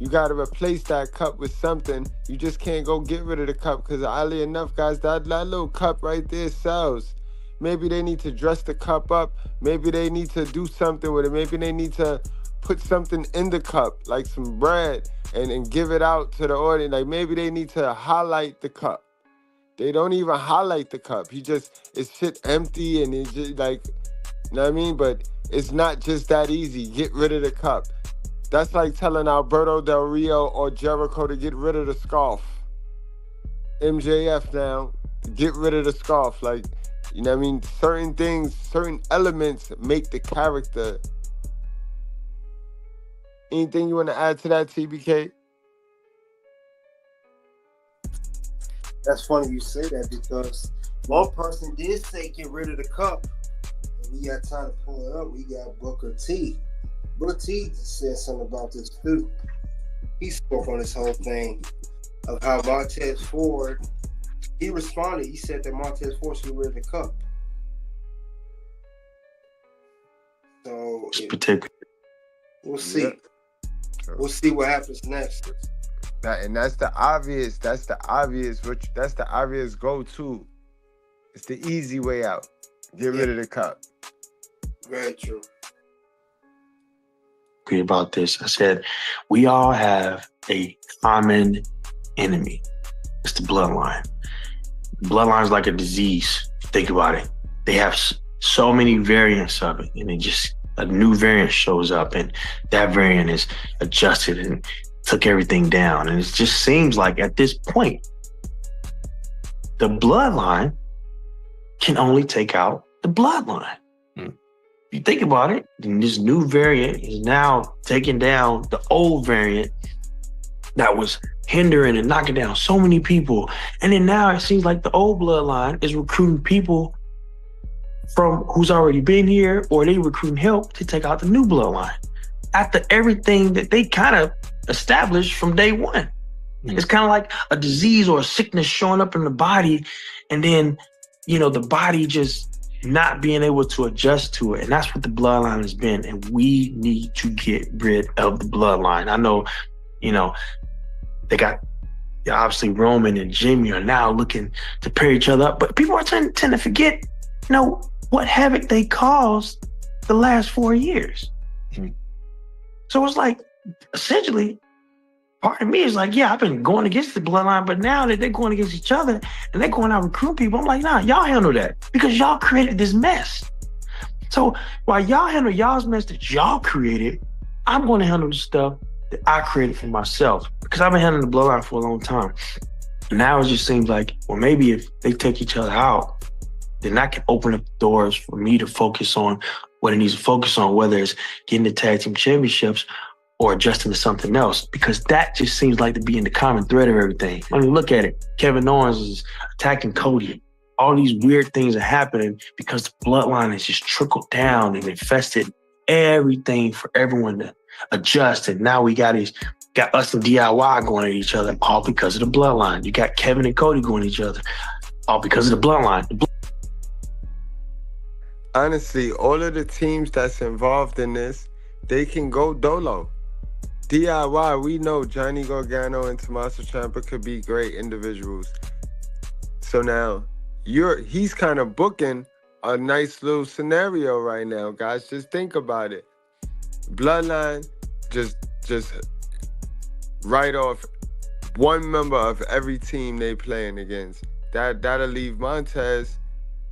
You got to replace that cup with something. You just can't go get rid of the cup because oddly enough, guys, that little cup right there sells. Maybe they need to dress the cup up. Maybe they need to do something with it. Maybe they need to put something in the cup, like some bread, and give it out to the audience. Like maybe they need to highlight the cup. They don't even highlight the cup. It's shit empty and it's just like, you know what I mean? But it's not just that easy. Get rid of the cup. That's like telling Alberto Del Rio or Jericho to get rid of the scarf. MJF now, get rid of the scarf. Like, you know what I mean? Certain things, certain elements make the character. Anything you want to add to that, TBK? That's funny you say that because one person did say get rid of the cup. And we got time to pull it up. We got Booker T. Booker T said something about this too. He spoke on this whole thing of how Montez Ford, he responded. He said that Montez Ford should get rid of the cup. So we'll see. Yep. We'll see what happens next. That's the obvious go-to. It's the easy way out. Get rid of the cup. Very true. Agree about this. I said, we all have a common enemy. It's the bloodline. Bloodline is like a disease. Think about it. They have so many variants of it, and a new variant shows up, and that variant is adjusted and took everything down. And it just seems like at this point, the bloodline can only take out the bloodline. If you think about it, then this new variant is now taking down the old variant that was hindering and knocking down so many people. And then now it seems like the old bloodline is recruiting people from who's already been here, or they recruiting help to take out the new bloodline after everything that they kind of established from day one. It's kind of like a disease or a sickness showing up in the body, and then, the body just not being able to adjust to it. And that's what the bloodline has been. And we need to get rid of the bloodline. I know, they got, obviously Roman and Jimmy are now looking to pair each other up, but people are tend to forget, what havoc they caused the last 4 years. So it's like, essentially, part of me is like, yeah, I've been going against the bloodline, but now that they're going against each other and they're going out recruiting people, I'm like, nah, y'all handle that because y'all created this mess. So while y'all handle y'all's mess that y'all created, I'm going to handle the stuff that I created for myself because I've been handling the bloodline for a long time. And now it just seems like, well, maybe if they take each other out, then that can open up doors for me to focus on what it needs to focus on, whether it's getting the tag team championships or adjusting to something else, because that just seems like to be in the common thread of everything. I mean, look at it. Kevin Owens is attacking Cody. All these weird things are happening because the bloodline has just trickled down and infested everything for everyone to adjust. And now we got us and DIY going at each other, all because of the bloodline. You got Kevin and Cody going at each other, all because of the bloodline. Honestly, all of the teams that's involved in this, they can go dolo. DIY, we know Johnny Gargano and Tommaso Ciampa could be great individuals. So now, he's kind of booking a nice little scenario right now, guys. Just think about it. Bloodline, just write off one member of every team they playing against. That'll leave Montez.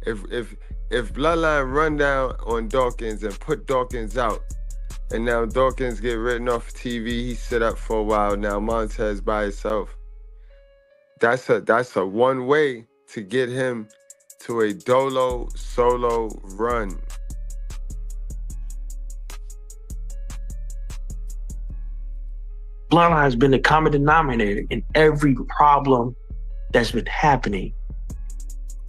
If Bloodline run down on Dawkins and put Dawkins out, and now Dawkins get written off TV, he sit up for a while. Now Montez by himself. That's a one way to get him to a dolo solo run. Bloodline has been the common denominator in every problem that's been happening.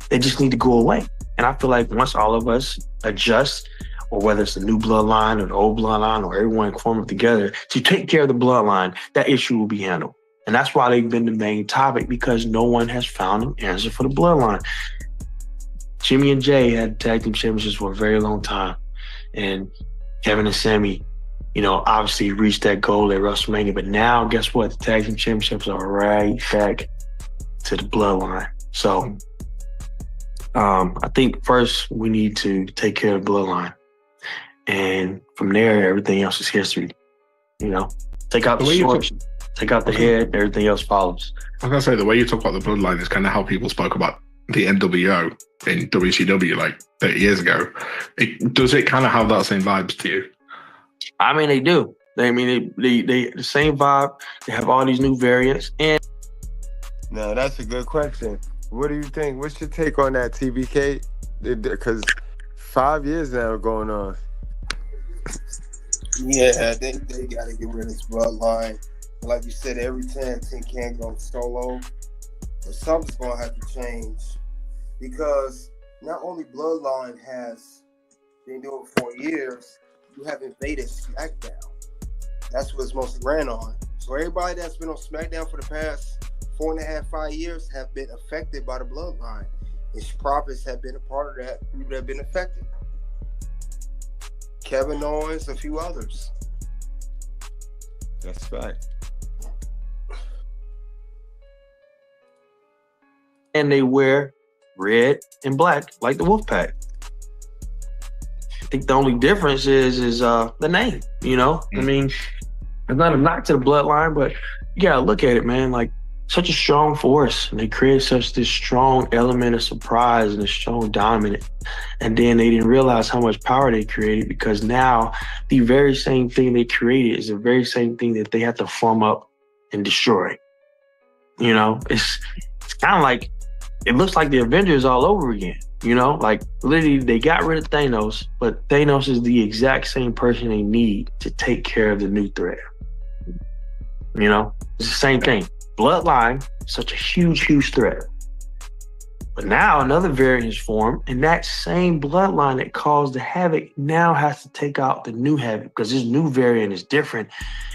They just need to go away. And I feel like once all of us adjust, or whether it's the new bloodline or the old bloodline or everyone forming together to take care of the bloodline, that issue will be handled. And that's why they've been the main topic, because no one has found an answer for the bloodline. Jimmy and Jay had tag team championships for a very long time. And Kevin and Sammy obviously reached that goal at WrestleMania. But now, guess what? The Tag Team Championships are right back to the bloodline. So I think first we need to take care of the bloodline. And from there, everything else is history. Take out the source, take out the head, everything else follows. I was going to say, the way you talk about the bloodline is kind of how people spoke about the NWO in WCW like 30 years ago. Does it kind of have that same vibes to you? I mean, they do. They the same vibe. They have all these new variants. And No, that's a good question. What do you think? What's your take on that, TBK? Because 5 years now going on. Yeah, they got to get rid of this bloodline. Like you said, every time team can't go solo, but something's going to have to change, because not only bloodline has been doing it for years, you have invaded SmackDown. That's what it's mostly ran on. So everybody that's been on SmackDown for the past 4.5, 5 years have been affected by the bloodline. Its prophets have been a part of that. People have been affected. Kevin Owens, a few others. That's right. And they wear red and black like the Wolfpack. I think the only difference is the name, I mean, it's not a knock to the bloodline, but you gotta look at it, man. Like, such a strong force, and they created such this strong element of surprise and a strong dominant. And then they didn't realize how much power they created, because now the very same thing they created is the very same thing that they have to form up and destroy. It's kind of like, it looks like the Avengers all over again. Like, literally they got rid of Thanos, but Thanos is the exact same person they need to take care of the new threat. It's the same thing. Bloodline, such a huge threat. But now another variant is formed, and that same bloodline that caused the havoc now has to take out the new havoc, because this new variant is different.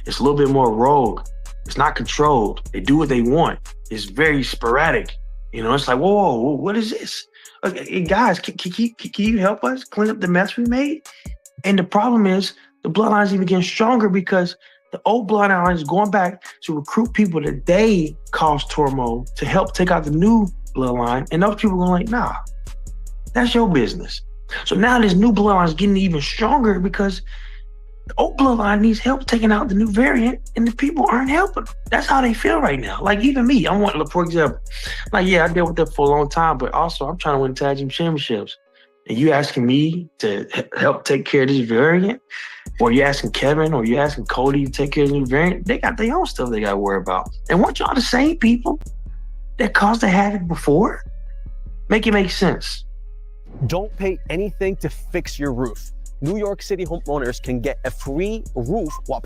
It's a little bit more rogue. It's not controlled. They do what they want. It's very sporadic. It's like, whoa, what is this? Okay, guys, can you help us clean up the mess we made? And the problem is the bloodline's even getting stronger, because the old bloodline is going back to recruit people that they caused turmoil to help take out the new bloodline. And those people are going like, nah, that's your business. So now this new bloodline is getting even stronger, because the old bloodline needs help taking out the new variant, and the people aren't helping. That's how they feel right now. Like, even me, for example, I dealt with that for a long time, but also I'm trying to win tag team championships. And you asking me to help take care of this variant? Or you asking Kevin, or you asking Cody to take care of the new variant? They got their own stuff they got to worry about. And weren't y'all the same people that caused the havoc before? Make it make sense. Don't pay anything to fix your roof. New York City homeowners can get a free roof while...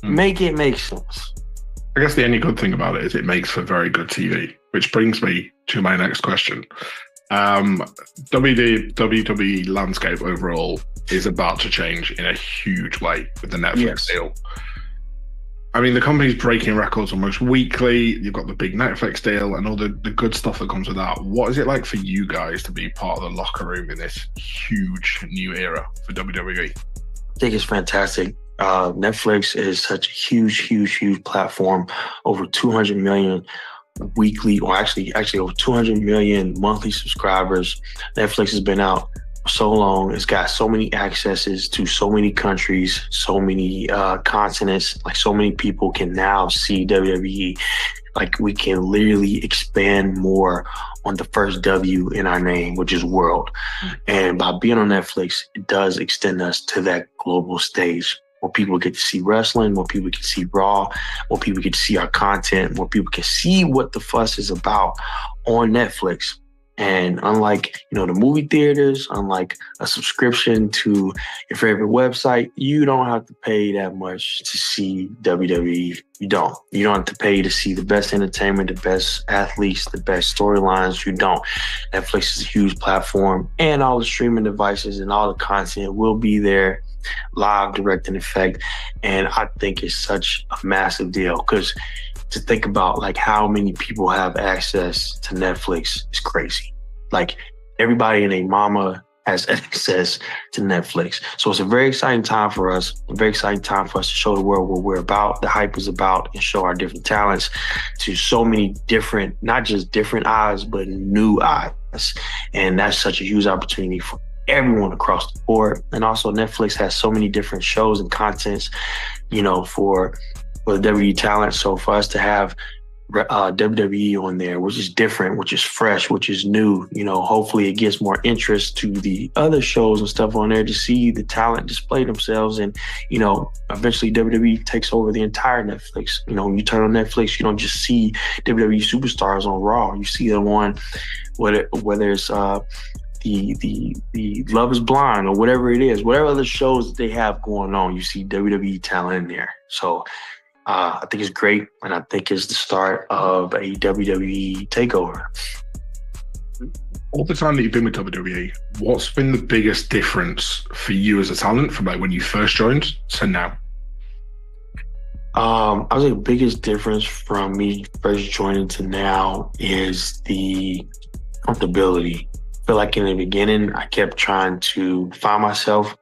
Make it make sense. I guess the only good thing about it is it makes for very good TV, which brings me to my next question. WWE landscape overall is about to change in a huge way with the Netflix deal. I mean, the company's breaking records almost weekly. You've got the big Netflix deal and all the good stuff that comes with that. What is it like for you guys to be part of the locker room in this huge new era for WWE? I think it's fantastic. Netflix is such a huge platform. Over 200 million weekly, or actually over 200 million monthly subscribers. Netflix has been out for so long. It's got so many accesses to so many countries, so many continents. Like, so many people can now see WWE. Like, we can literally expand more on the first W in our name, which is world. And by being on Netflix, it does extend us to that global stage. More people get to see wrestling, more people can see Raw, more people get to see our content, more people can see what the fuss is about on Netflix. And unlike, the movie theaters, unlike a subscription to your favorite website, you don't have to pay that much to see WWE. You don't have to pay to see the best entertainment, the best athletes, the best storylines. You don't. Netflix is a huge platform, and all the streaming devices and all the content will be there, live, direct, in effect. And I think it's such a massive deal, because to think about like how many people have access to Netflix is crazy. Like, everybody and their mama has access to Netflix. So it's a very exciting time for us, a very exciting time for us to show the world what we're about, the hype is about, and show our different talents to so many different, not just different eyes, but new eyes. And that's such a huge opportunity for everyone across the board. And also Netflix has so many different shows and contents, you know, for the WWE talent. So for us to have WWE on there, which is different, which is fresh, which is new, you know, hopefully it gives more interest to the other shows and stuff on there to see the talent display themselves. And, you know, eventually WWE takes over the entire Netflix. You know, when you turn on Netflix, you don't just see WWE superstars on Raw. You see them on whether it's the Love is Blind or whatever it is, whatever other shows that they have going on, you see WWE talent in there. So I think it's great, and I think it's the start of a WWE takeover. All the time that you've been with WWE, what's been the biggest difference for you as a talent from like when you first joined to now? I would say the biggest difference from me first joining to now is the comfortability. I feel like in the beginning, I kept trying to find myself.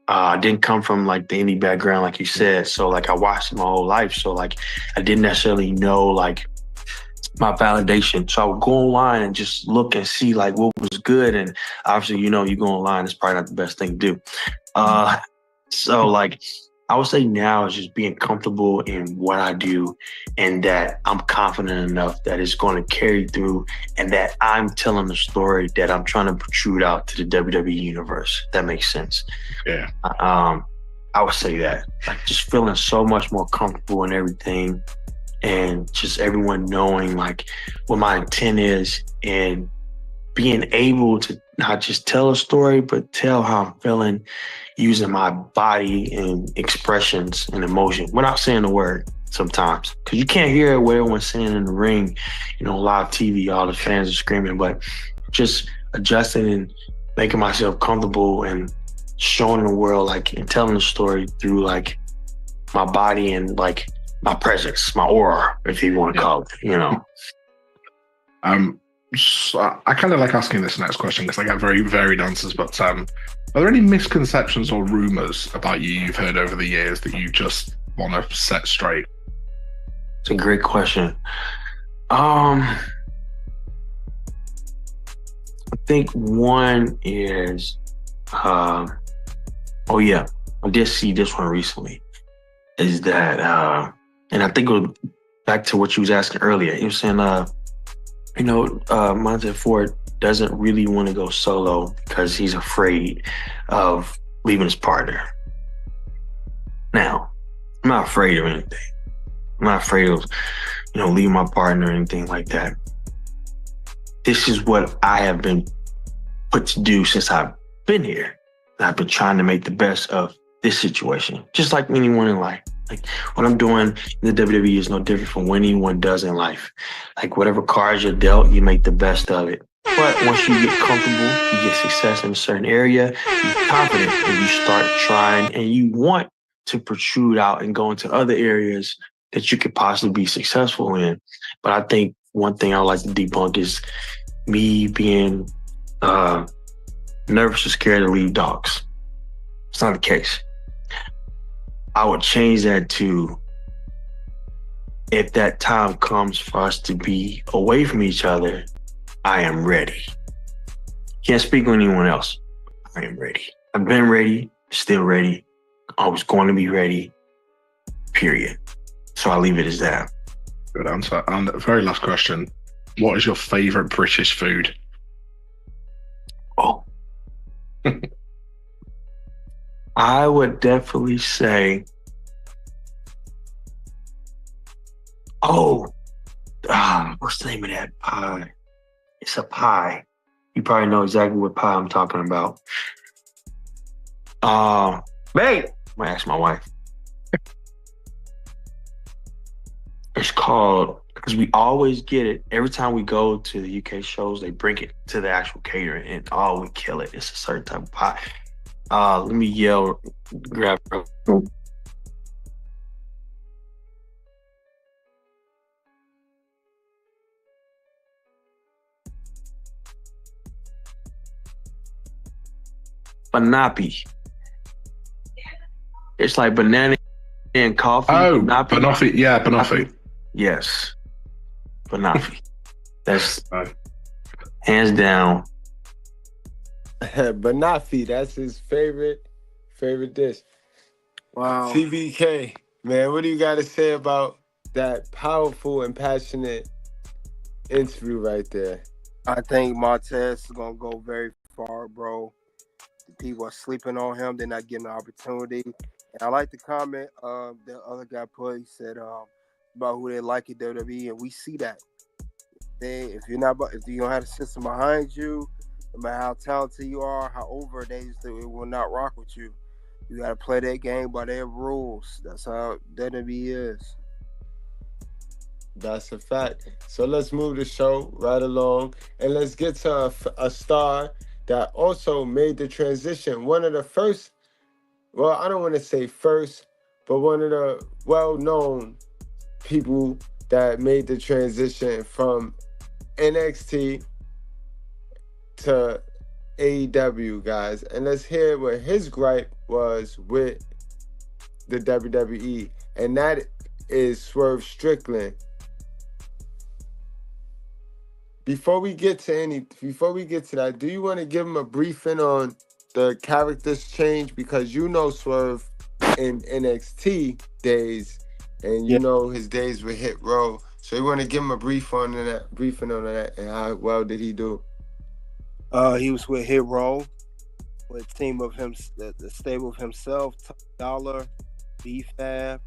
I didn't come from like the indie background, like you said. So like I watched my whole life. So like I didn't necessarily know like my validation. So I would go online and just look and see like what was good. And obviously, you know, you go online, it's probably not the best thing to do. So like I would say now is just being comfortable in what I do and that I'm confident enough that it's going to carry through and that I'm telling the story that I'm trying to protrude out to the WWE universe. If that makes sense. Yeah. I would say that, like, just feeling so much more comfortable in everything and just everyone knowing like what my intent is and being able to not just tell a story, but tell how I'm feeling using my body and expressions and emotion without saying the word sometimes. Because you can't hear what everyone's saying in the ring, you know, live TV, all the fans are screaming, but just adjusting and making myself comfortable and showing the world, like, and telling the story through, like, my body and, like, my presence, my aura, if you want to call it, you know. So I kind of like asking this next question because I get very varied answers, but are there any misconceptions or rumors about you've heard over the years that you just want to set straight? It's a great question. I think one is, I did see this one recently, is that, and I think it was back to what you was asking earlier. You were saying, Montez Ford doesn't really want to go solo because he's afraid of leaving his partner. Now, I'm not afraid of anything. I'm not afraid of, leaving my partner or anything like that. This is what I have been put to do since I've been here. I've been trying to make the best of this situation, just like anyone in life. Like, what I'm doing in the WWE is no different from what anyone does in life. Like, whatever cards you're dealt, you make the best of it. But once you get comfortable, you get success in a certain area, you're confident, and you start trying, and you want to protrude out and go into other areas that you could possibly be successful in. But I think one thing I like to debunk is me being nervous or scared to leave dogs. It's not the case. I would change that to, if that time comes for us to be away from each other, I am ready. Can't speak on anyone else. I am ready. I've been ready, still ready. I was going to be ready, period. So I'll leave it as that. Good answer. And the very last question, what is your favorite British food? Oh. I would definitely say, what's the name of that pie? It's a pie. You probably know exactly what pie I'm talking about. Babe, I'm gonna ask my wife. It's called, because we always get it every time we go to the UK shows, they bring it to the actual catering and we kill it. It's a certain type of pie. Let me grab it. Banapi. It's like banana and coffee. Oh, Banoffee. Yeah, Banoffee. Yes. Banafi. That's Right. hands down. Banafi, that's his favorite dish. Wow. TBK, man, what do you got to say about that powerful and passionate interview right there? I think Montez is gonna go very far, bro. People are sleeping on him. They're not getting the opportunity. And I like the comment the other guy put. He said about who they like at WWE, and we see that. If you don't have a system behind you, no matter how talented you are, how over they will not rock with you. You gotta play that game by their rules. That's how WWE is. That's a fact. So let's move the show right along, and let's get to a star that also made the transition. One of the first, well, I don't want to say first, but one of the well-known people that made the transition from NXT to AEW, guys. And let's hear what his gripe was with the WWE, and that is Swerve Strickland. Before we get to that, do you want to give him a briefing on the character's change? Because you know Swerve in NXT days, and you know his days with Hit Row. So you want to give him a briefing on that, and how well did he do? He was with Hit Row, with a team of him, the stable of himself, Dollar, B-Fab,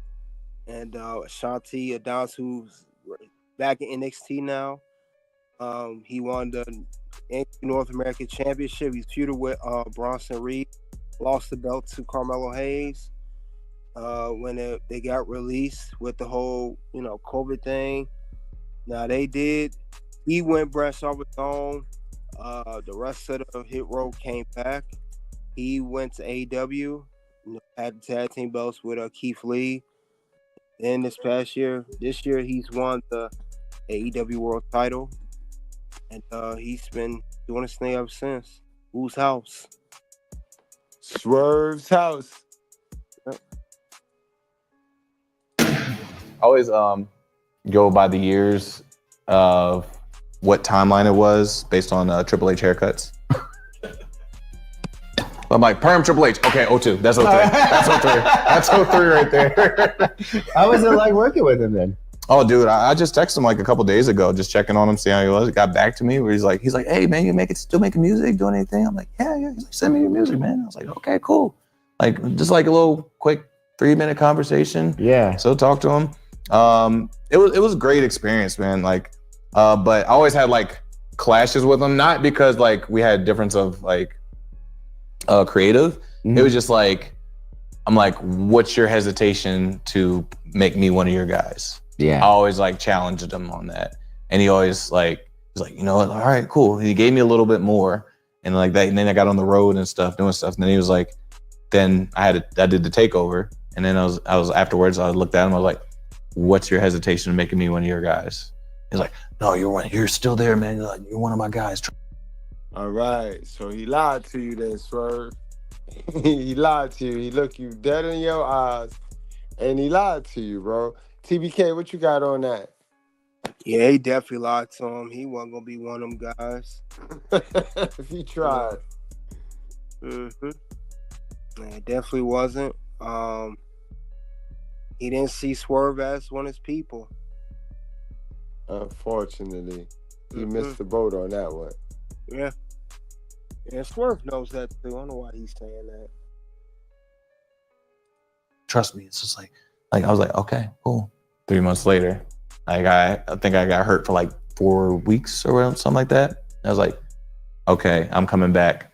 and Ashanti Adonis, who's back in NXT now. He won the North American Championship. He's feuded with Bronson Reed. Lost the belt to Carmelo Hayes when they got released with the whole COVID thing. Now he went branched off his own. The rest of the Hit Row came back. He went to AEW, had the tag team belts with Keith Lee. Then this year he's won the AEW World Title. And he's been doing his thing ever since. Whose house? Swerve's house. Yep. I always go by the years of what timeline it was based on Triple H haircuts. I'm like, perm Triple H. Okay, 02. That's 03. That's 03. That's 03 right there. How was it like working with him then? Oh, dude, I just texted him like a couple days ago, just checking on him, see how he was. He got back to me where he's like, hey man, you still making music, doing anything? I'm like, yeah. He's like, send me your music, man. I was like, okay, cool. Like, just like a little quick 3-minute conversation. Yeah. So talk to him. It was a great experience, man. Like, but I always had like clashes with him, not because like we had difference of like creative. Mm-hmm. It was just like, I'm like, what's your hesitation to make me one of your guys? Yeah. I always like challenged him on that. And he always like, he's like, you know what? All right, cool. He gave me a little bit more and like that. And then I got on the road and stuff, doing stuff. And then he was like, then I did the takeover. And then I was afterwards, I looked at him, I was like, what's your hesitation in making me one of your guys? He's like, no, you're still there, man. You're one of my guys. All right. So he lied to you then, Swerve. He lied to you. He looked you dead in your eyes and he lied to you, bro. TBK, what you got on that? Yeah, he definitely lied to him. He wasn't gonna be one of them guys. He tried. Mm-hmm. Yeah, definitely wasn't. He didn't see Swerve as one of his people. Unfortunately, he missed the boat on that one. Yeah. And Swerve knows that too. I don't know why he's saying that. Trust me, it's just like I was like, okay, cool. 3 months later, I think I got hurt for like 4 weeks or something like that. I was like, okay, I'm coming back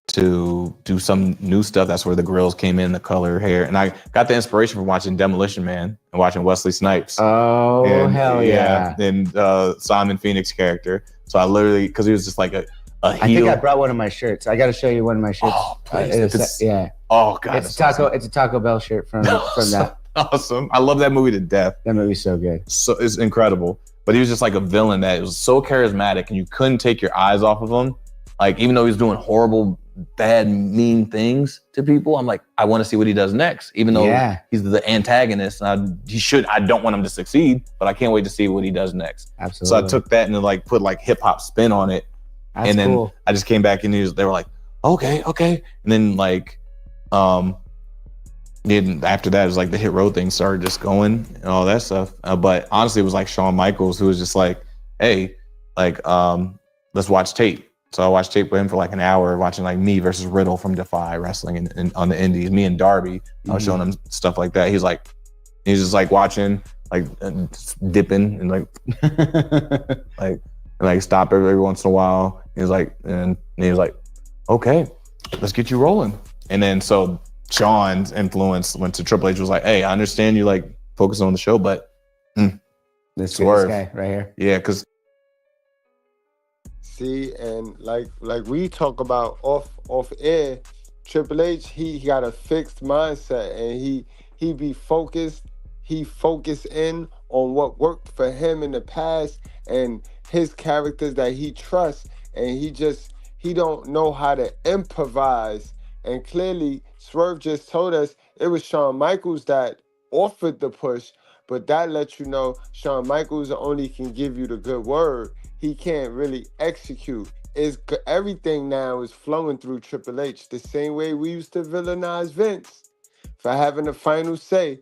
to do some new stuff. That's where the grills came in, the color, hair. And I got the inspiration from watching Demolition Man and watching Wesley Snipes. Oh, and, hell yeah. And Simon Phoenix character. So I literally, because he was just like a heel. I think I brought one of my shirts. I got to show you one of my shirts. Oh, please. Yeah. Oh, God. It's a Taco Bell shirt from that. Awesome. I love that movie to death. That movie's so good. So it's incredible. But he was just like a villain that was so charismatic and you couldn't take your eyes off of him. Like, even though he was doing horrible bad, mean things to people, I'm like, I want to see what he does next. Even though he's the antagonist, I don't want him to succeed, but I can't wait to see what he does next. Absolutely. So I took that and like put like hip hop spin on it. That's and then cool. I just came back and they were like, okay. And then like, then after that, it was like the Hit Row thing started just going and all that stuff. But honestly, it was like Shawn Michaels who was just like, hey, like, let's watch tape. So I watched tape with him for like an hour, watching like me versus Riddle from Defy Wrestling and on the Indies. Me and Darby, I was showing him stuff like that. He's just like watching, like dipping and like stop every once in a while. He was like, okay, let's get you rolling. And then so Sean's influence went to Triple H. Was like, hey, I understand you like focus on the show, but this guy right here. Yeah, because. See, and like we talk about off air, Triple H, he got a fixed mindset and he be focused. He focused in on what worked for him in the past and his characters that he trusts, and he don't know how to improvise. And clearly, Swerve just told us it was Shawn Michaels that offered the push, but that lets you know Shawn Michaels only can give you the good word. He can't really execute. Everything now is flowing through Triple H the same way we used to villainize Vince for having the final say.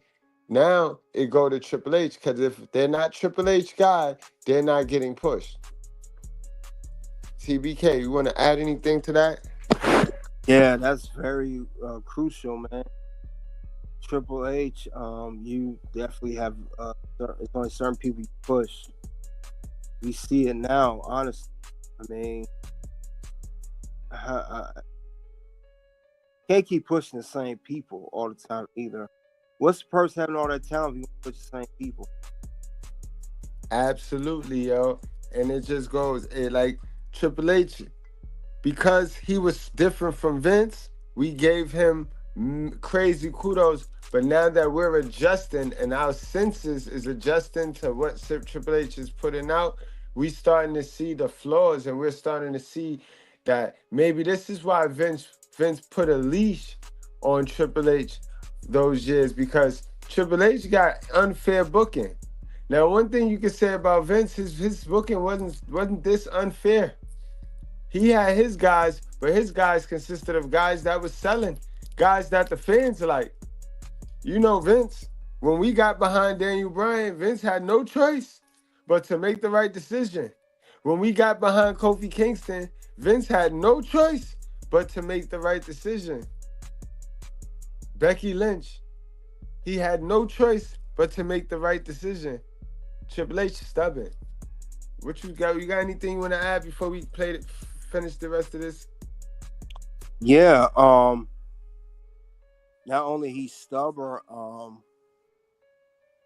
Now it go to Triple H, because if they're not Triple H guy, they're not getting pushed. TBK, you want to add anything to that? Yeah, that's very crucial, man. Triple H, you definitely have there's only certain people you push. We see it now, honestly. I mean, can't keep pushing the same people all the time either. What's the person having all that talent if you push the same people? Absolutely, yo. And it just goes, like Triple H, because he was different from Vince, we gave him crazy kudos. But now that we're adjusting and our senses is adjusting to what Triple H is putting out, we starting to see the flaws, and we're starting to see that maybe this is why Vince put a leash on Triple H those years, because Triple H got unfair booking. Now, one thing you can say about Vince, his booking wasn't this unfair. He had his guys, but his guys consisted of guys that was selling, guys that the fans like. You know, Vince, when we got behind Daniel Bryan, Vince had no choice but to make the right decision. When we got behind Kofi Kingston, Vince had no choice but to make the right decision. Becky Lynch, he had no choice but to make the right decision. Triple H is stubborn. What you got? You got anything you want to add before we finish the rest of this? Yeah, not only he's stubborn,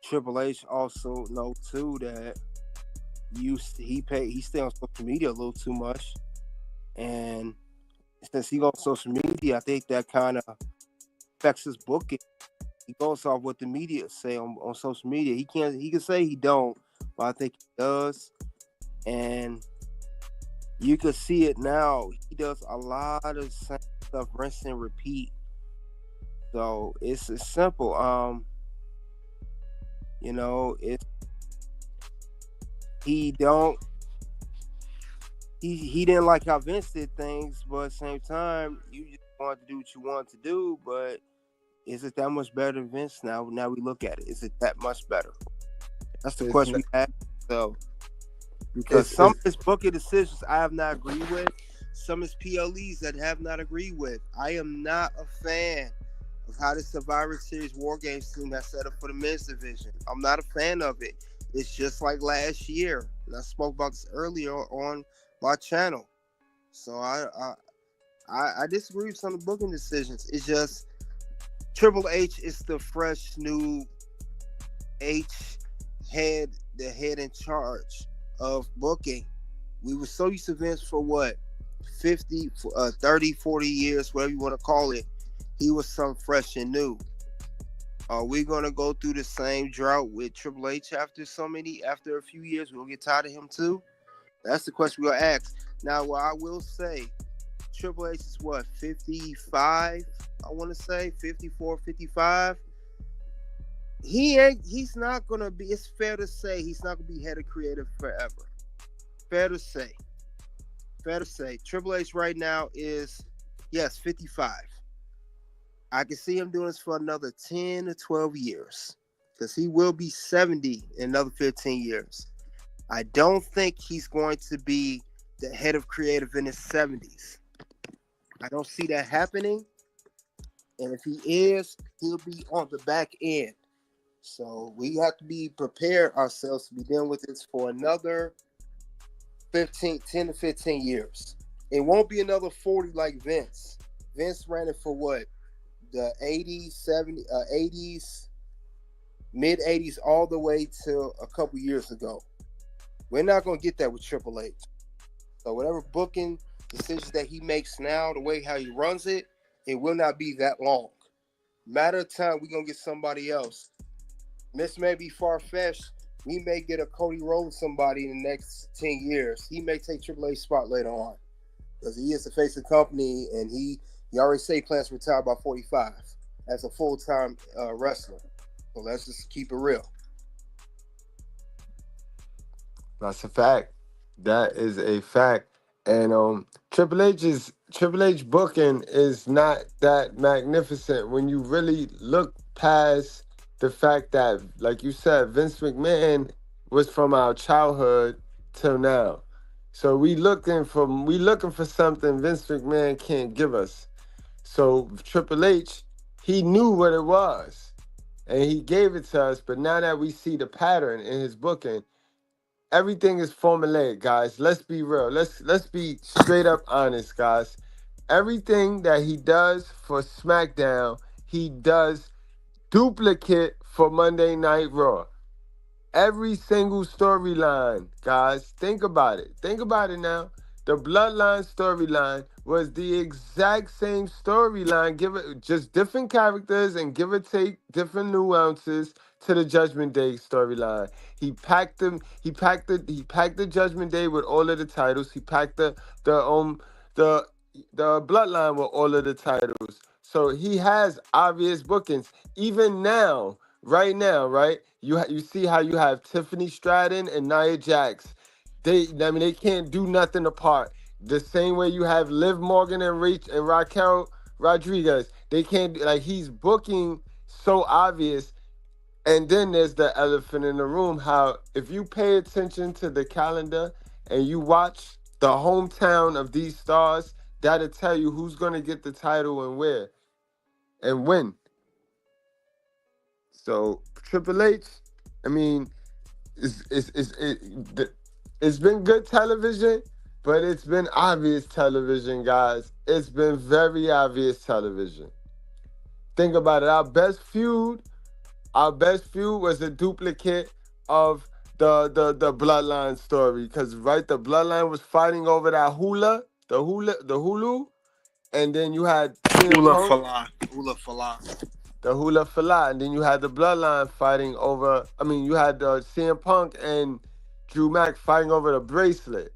Triple H also know too that he stay on social media a little too much, and since he goes on social media, I think that kind of affects his booking. He goes off what the media say on social media. He can say he don't, but I think he does, and you can see it now. He does a lot of the same stuff, rinse and repeat. So it's simple. He didn't like how Vince did things, but at the same time, you just wanted to do what you wanted to do. But is it that much better than Vince now? Now we look at it. Is it that much better? That's the question we have. So, because some of his booking decisions I have not agreed with, some of his PLEs that I have not agreed with. I am not a fan of how the Survivor Series War Games team has set up for the men's division. I'm not a fan of it. It's just like last year, and I spoke about this earlier on my channel. So I disagree with some of the booking decisions. It's just Triple H is the fresh new the head in charge of booking. We were so used to Vince for what, 50, 30, 40 years, whatever you want to call it. He was something fresh and new. Are we going to go through the same drought with Triple H after a few years? We'll get tired of him too? That's the question we'll ask. Now, what I will say, Triple H is what, 55? I want to say 54, 55. He's not gonna be. It's fair to say he's not gonna be head of creative forever. Fair to say. Triple H right now is, yes, 55. I can see him doing this for another 10 to 12 years because he will be 70 in another 15 years. I don't think he's going to be the head of creative in his 70s. I don't see that happening. And if he is, he'll be on the back end. So we have to be prepared ourselves to be dealing with this for another 10 to 15 years. It won't be another 40 like Vince. Vince ran it for what? The 80s, 80s, mid 80s, all the way till a couple years ago. We're not going to get that with Triple H. So whatever booking decisions that he makes now, the way how he runs it, it will not be that long. Matter of time, we're going to get somebody else. This may be far-fetched. We may get a Cody Rhodes somebody in the next 10 years. He may take Triple H's spot later on because he is the face of the company, and he already say he plans to retire by 45 as a full-time wrestler. So let's just keep it real. That's a fact. That is a fact. And Triple H booking is not that magnificent when you really look past the fact that, like you said, Vince McMahon was from our childhood till now. So we looking for something Vince McMahon can't give us. So Triple H, he knew what it was, and he gave it to us. But now that we see the pattern in his booking, everything is formulaic, guys. Let's be real. Let's be straight up honest, guys. Everything that he does for SmackDown, he does duplicate for Monday Night Raw. Every single storyline, guys. Think about it. Think about it now. The Bloodline storyline was the exact same storyline, give it just different characters and give or take different nuances to the Judgment Day storyline. He packed them. He packed the Judgment Day with all of the titles. He packed the Bloodline with all of the titles. So he has obvious bookings. Even now, right now, right? You see how you have Tiffany Stratton and Nia Jax. They can't do nothing apart. The same way you have Liv Morgan and Raquel Rodriguez. They can't, like, he's booking so obvious. And then there's the elephant in the room, how if you pay attention to the calendar and you watch the hometown of these stars, that'll tell you who's going to get the title and where and when. So Triple H, I mean, it's been good television, but it's been obvious television, guys. It's been very obvious television. Think about it. Our best feud was a duplicate of the Bloodline story, because the Bloodline was fighting over that hulu, and then you had Hula Fala. The Hula Fala, and then you had the Bloodline fighting over. I mean, you had CM Punk and Drew Mack fighting over the bracelet.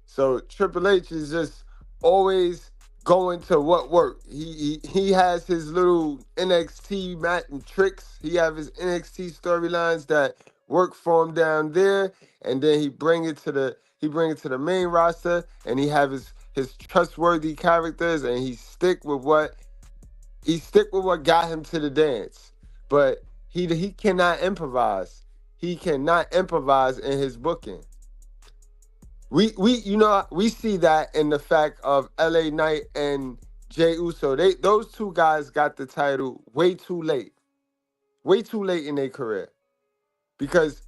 So Triple H is just always going to what worked. He has his little NXT mat and tricks. He have his NXT storylines that work for him down there, and then he bring it to the main roster, and he have his trustworthy characters, and he stick with what got him to the dance. But he cannot improvise. He cannot improvise in his booking. We see that in the fact of LA Knight and Jey Uso. Those two guys got the title way too late in their career, because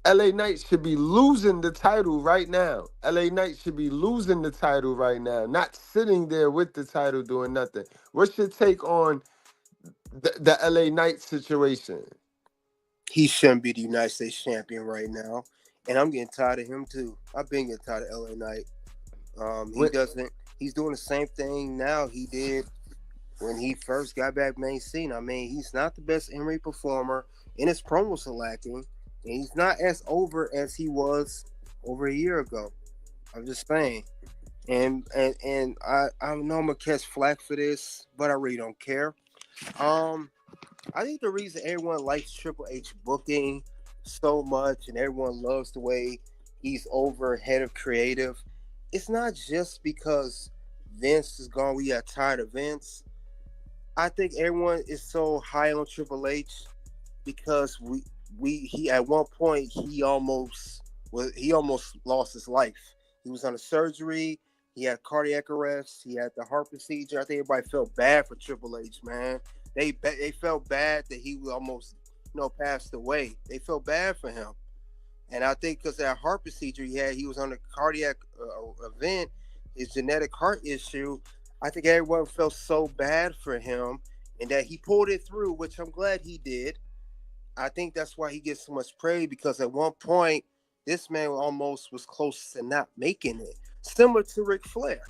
LA Knight should be losing the title right now. LA Knight should be losing the title right now, not sitting there with the title doing nothing. What's your take on the LA Knight situation? He shouldn't be the United States champion right now. And I'm getting tired of him too. I've been getting tired of LA Knight. He's doing the same thing now he did when he first got back main scene. I mean, he's not the best in-ring performer, and his promos are lacking, and he's not as over as he was over a year ago. I'm just saying. And I know I'm gonna catch flack for this, but I really don't care. I think the reason everyone likes Triple H booking so much and everyone loves the way he's over head of creative, it's not just because Vince is gone. We got tired of Vince. I think everyone is so high on Triple H because he at one point he almost lost his life. He was on a surgery. He had cardiac arrest. He had the heart procedure. I think everybody felt bad for Triple H, man. They felt bad that he almost passed away. They felt bad for him, and I think because that heart procedure he was on a cardiac event, his genetic heart issue. I think everyone felt so bad for him, and that he pulled it through, which I'm glad he did. I think that's why he gets so much praise, because at one point this man almost was close to not making it, similar to Ric Flair.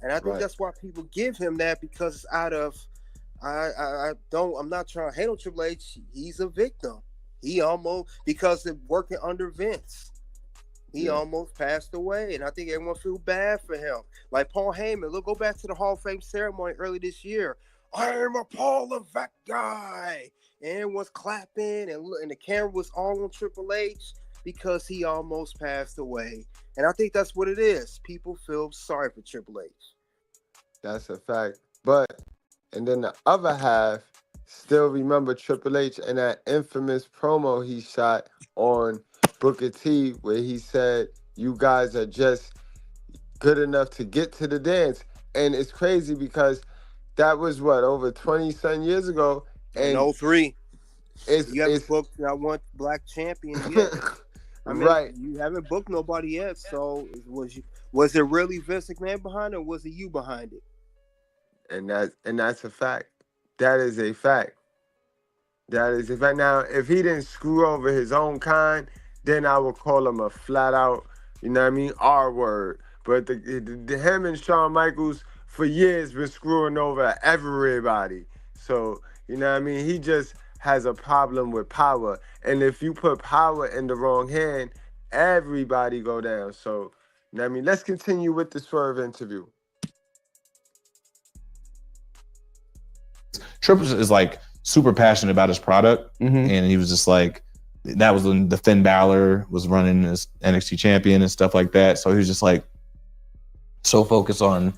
And I think that's why people give him that, because out of I'm not trying to hate on Triple H. He's a victim. He almost, because of working under Vince, he almost passed away, and I think everyone feel bad for him. Like Paul Heyman, go back to the Hall of Fame ceremony early this year. I am a Paul Levesque guy, and everyone's clapping, and the camera was all on Triple H because he almost passed away. And I think that's what it is. People feel sorry for Triple H. That's a fact. But, and then the other half still remember Triple H and that infamous promo he shot on Booker T, where he said, "You guys are just good enough to get to the dance." And it's crazy because that was over 20-some years ago. And in 03. You haven't booked that one black champion yet. I mean, right. You haven't booked nobody yet. So was it really Vince McMahon behind it, or was it you behind it? And that's a fact. That is a fact. That is a fact. Now, if he didn't screw over his own kind, then I would call him a flat out, R word. But the him and Shawn Michaels for years been screwing over everybody. So, he just has a problem with power. And if you put power in the wrong hand, everybody go down. So, let's continue with the Swerve interview. Triple is like super passionate about his product, and he was just like, that was when the Finn Balor was running as NXT champion and stuff like that. So he was just like so focused on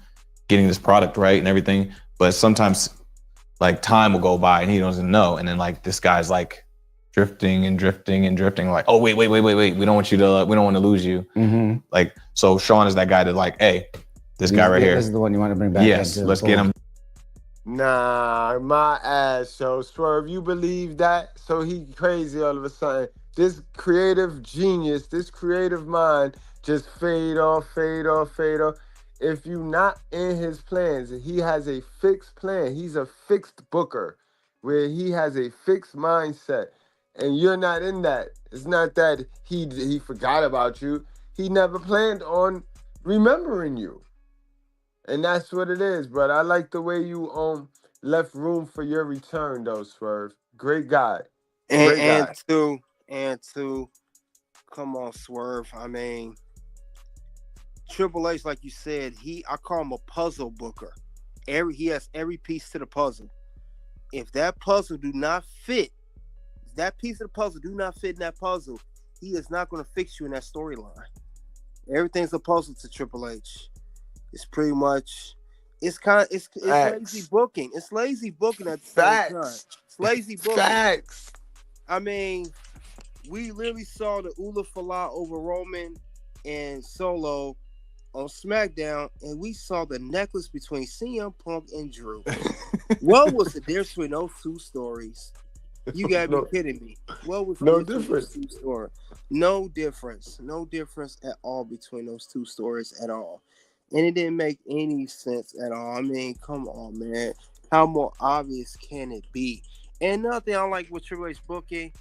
getting this product right and everything. But sometimes like time will go by and he doesn't know, and then like this guy's like drifting and drifting and drifting. Like, oh wait, we don't want to lose you. Like, so Sean is that guy that like, hey, this guy right here, this is the one you want to bring back. Yes, let's get him. Nah, my ass. So Swerve, you believe that? So he crazy all of a sudden. This creative genius, this creative mind just fade off. If you not in his plans, he has a fixed plan. He's a fixed booker where he has a fixed mindset. And you're not in that. It's not that he forgot about you. He never planned on remembering you. And that's what it is. But I like the way you left room for your return, though, Swerve. Great guy. And to come on, Swerve. I mean, Triple H, like you said, I call him a puzzle booker. He has every piece to the puzzle. If that puzzle do not fit, that piece of the puzzle do not fit in that puzzle, he is not going to fix you in that storyline. Everything's a puzzle to Triple H. It's pretty much, it's lazy booking. It's lazy booking at the same time. It's lazy booking. Facts. I mean, we literally saw the Ula Fala over Roman and Solo on SmackDown, and we saw the necklace between CM Punk and Drew. What was the difference between those two stories? You gotta be kidding me. What was no difference? No difference. No difference at all between those two stories at all. And it didn't make any sense at all. I mean, come on, man. How more obvious can it be? And another thing I like with Triple H booking,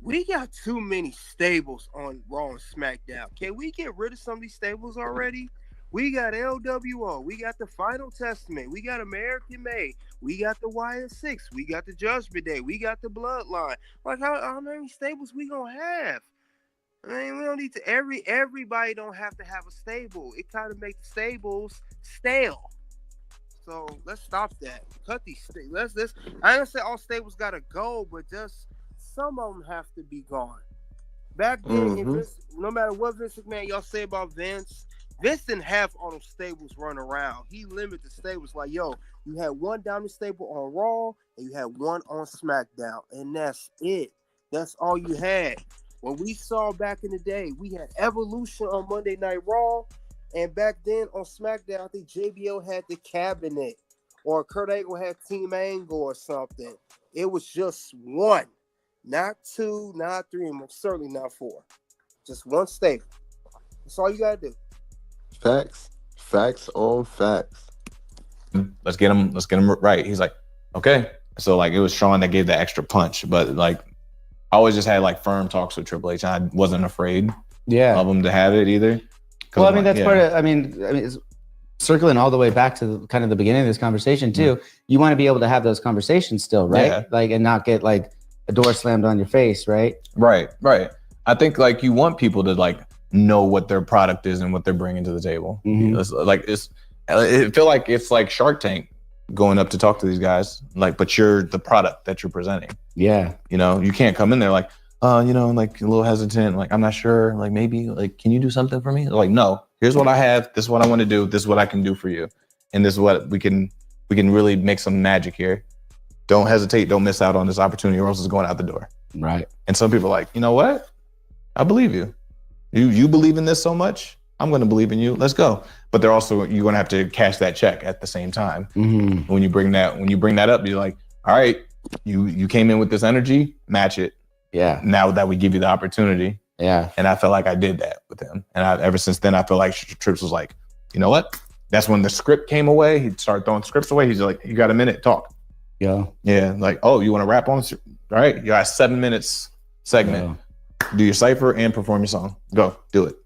we got too many stables on Raw and SmackDown. Can we get rid of some of these stables already? We got LWO. We got the Final Testament. We got American Made. We got the YS6. We got the Judgment Day. We got the Bloodline. Like, how many stables we gonna have? I mean, we don't need to. Everybody don't have to have a stable. It kind of makes stables stale. So let's stop that. Cut these stables. Let's. I don't say all stables gotta go, but just some of them have to be gone. Back then, no matter what Vince McMahon y'all say about Vince didn't have all those stables running around. He limited the stables. Like, yo, you had one dominant stable on Raw and you had one on SmackDown, and that's it. That's all you had. When we saw back in the day, we had Evolution on Monday Night Raw, and back then on SmackDown, I think JBL had the Cabinet, or Kurt Angle had Team Angle or something. It was just one, not two, not three, and certainly not four. Just one stable. That's all you gotta do. Facts on facts. Let's get him right. He's like, okay. So like it was Shawn that gave the extra punch, but like I always just had like firm talks with Triple H. I wasn't afraid of him to have it either. Well, I mean, that's part of, I mean, it's circling all the way back to kind of the beginning of this conversation too. Mm-hmm. You want to be able to have those conversations still, right? Yeah. Like, and not get like a door slammed on your face, right? Right. I think like you want people to like know what their product is and what they're bringing to the table. It feel like it's like Shark Tank going up to talk to these guys, like, but you're the product that you're presenting. Yeah. You know, you can't come in there like, like a little hesitant, like, I'm not sure, like maybe, like, can you do something for me? Like, no, here's what I have. This is what I want to do. This is what I can do for you. And this is what we can really make some magic here. Don't hesitate. Don't miss out on this opportunity or else it's going out the door. Right. And some people are like, you know what? I believe you. You believe in this so much. I'm going to believe in you. Let's go. But they're also, you're going to have to cash that check at the same time. Mm-hmm. When you bring that up, you're like, all right, you came in with this energy, match it. Yeah. Now that we give you the opportunity. Yeah. And I felt like I did that with him. And ever since then, I feel like Trips was like, you know what? That's when the script came away. He'd start throwing scripts away. He's like, you got a minute, talk. Yeah. Yeah. Like, oh, you want to rap on? All right. You got 7 minutes segment. Yeah. Do your cipher and perform your song. Go do it.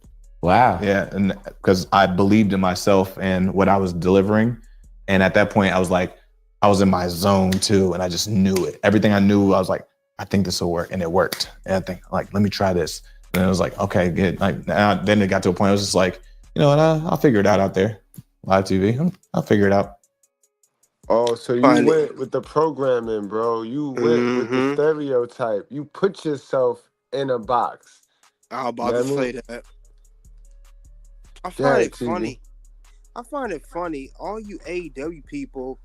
Wow. Yeah. And because I believed in myself and what I was delivering. And at that point, I was like, I was in my zone too. And I just knew it. Everything I knew, I was like, I think this will work. And it worked. And I think, like, let me try this. And it was like, okay, good. Like, then it got to a point, I was just like, you know what? I'll figure it out there. Live TV. I'll figure it out. Oh, so you went with the programming, bro. You went with the stereotype. You put yourself in a box. I was about to say that. I find it funny. I find it funny. All you AEW people,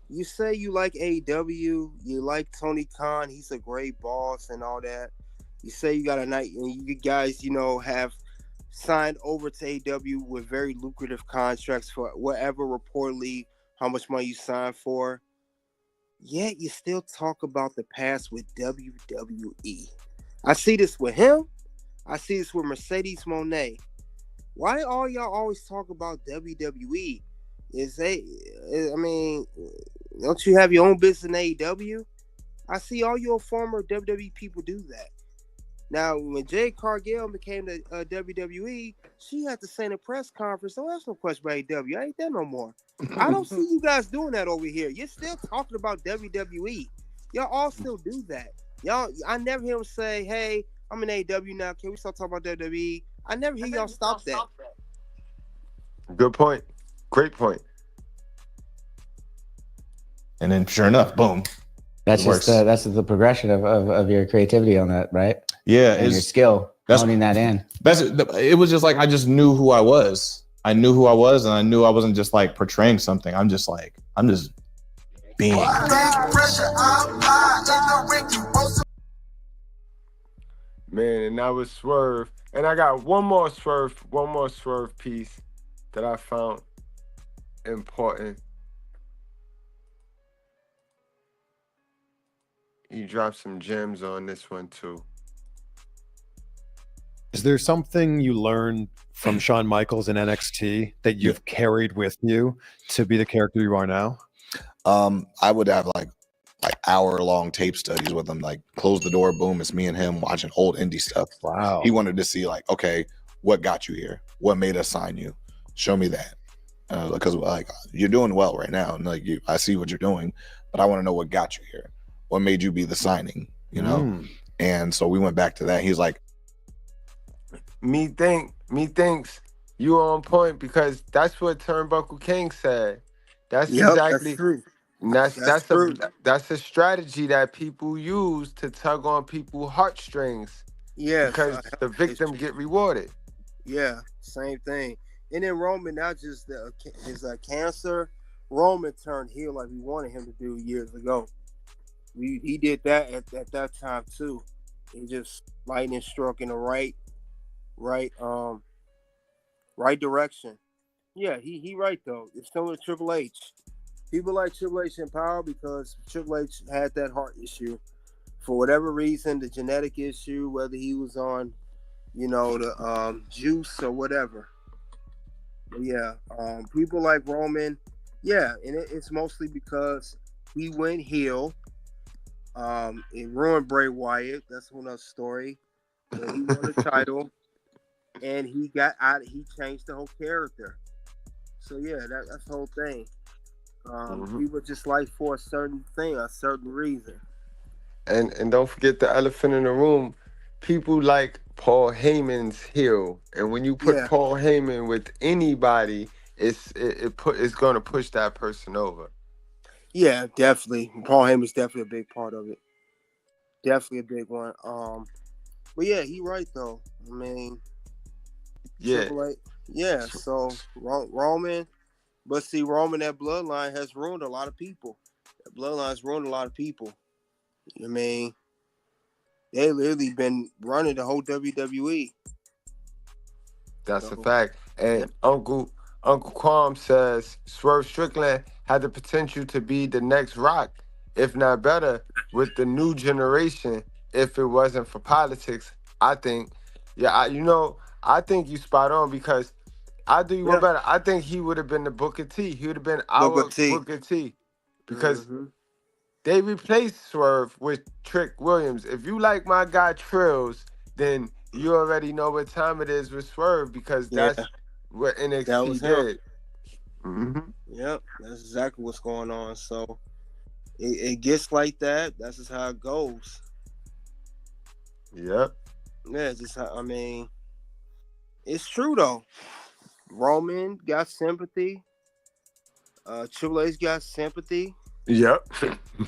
you say you like AEW, you like Tony Khan, he's a great boss and all that. You say you got a night, and you guys, have signed over to AEW with very lucrative contracts for whatever, reportedly, how much money you signed for. Yet you still talk about the past with WWE. I see this with him. I see this with Mercedes Moné. Why all y'all always talk about WWE? Don't you have your own business in AEW? I see all your former WWE people do that. Now, when Jade Cargill became the WWE, she had to say in a press conference, "Oh, that's no question about AEW. I ain't that no more." I don't see you guys doing that over here. You're still talking about WWE. Y'all all still do that. Y'all, I never hear them say, "Hey, I'm in AEW now. Can we start talking about WWE?" I never hear y'all stop that. Good point. Great point. And then, sure enough, boom. That's that's the progression of your creativity on that, right? Yeah, and your skill, honing that in. It was just like I just knew who I was. I knew who I was, and I knew I wasn't just like portraying something. I'm just being. Man, and that was Swerve. And I got one more Swerve piece that I found important. You dropped some gems on this one too. Is there something you learned from Shawn Michaels in NXT that you've carried with you to be the character you are now? I would have like hour-long tape studies with him, like close the door, boom, it's me and him watching old indie stuff. Wow. He wanted to see like, okay, what got you here? What made us sign you? Show me that. Because like you're doing well right now, and like I see what you're doing, but I want to know what got you here. What made you be the signing, you know? And so we went back to that. He's like, me thinks you on point because that's what Turnbuckle King said. That's Yep, that's exactly. true. And That's true. that's a strategy that people use to tug on people's heartstrings Yes, because the victim get rewarded. yeah, same thing. And then Roman, not just his cancer. Roman turned heel like we wanted him to do years ago. He did that at that time too. He just lightning struck in the right right direction. Yeah, he right though. It's similar to Triple H. People like Triple H in power because Triple H had that heart issue. For whatever reason, the genetic issue, whether he was on, the juice or whatever. But yeah, people like Roman, yeah, and it's mostly because he went heel. It ruined Bray Wyatt. That's another story. But he won the title, and he got out. He changed the whole character. So yeah, that's the whole thing. People just like for a certain thing, a certain reason. And don't forget the elephant in the room. People like Paul Heyman's heel, and when you put Paul Heyman with anybody, it's going to push that person over. Yeah, definitely. Paul Heyman's definitely a big part of it. Definitely a big one. But yeah, he right though. I mean, yeah, yeah. So Roman, but see, Roman, that bloodline has ruined a lot of people. That bloodline's ruined a lot of people. I mean, they literally been running the whole WWE. That's a fact. And Uncle Quam says Swerve Strickland had the potential to be the next Rock, if not better, with the new generation. If it wasn't for politics, I think, I think you spot on because I do you one better. I think he would have been the Booker T. He would have been our Booker T. Because they replaced Swerve with Trick Williams. If you like my guy Trills, then you already know what time it is with Swerve because that's what NXT did. Yep, that's exactly what's going on. So it gets like that. That's just how it goes. Yep. Yeah, just how, I mean, it's true though. Roman got sympathy. Triple H got sympathy. Yep.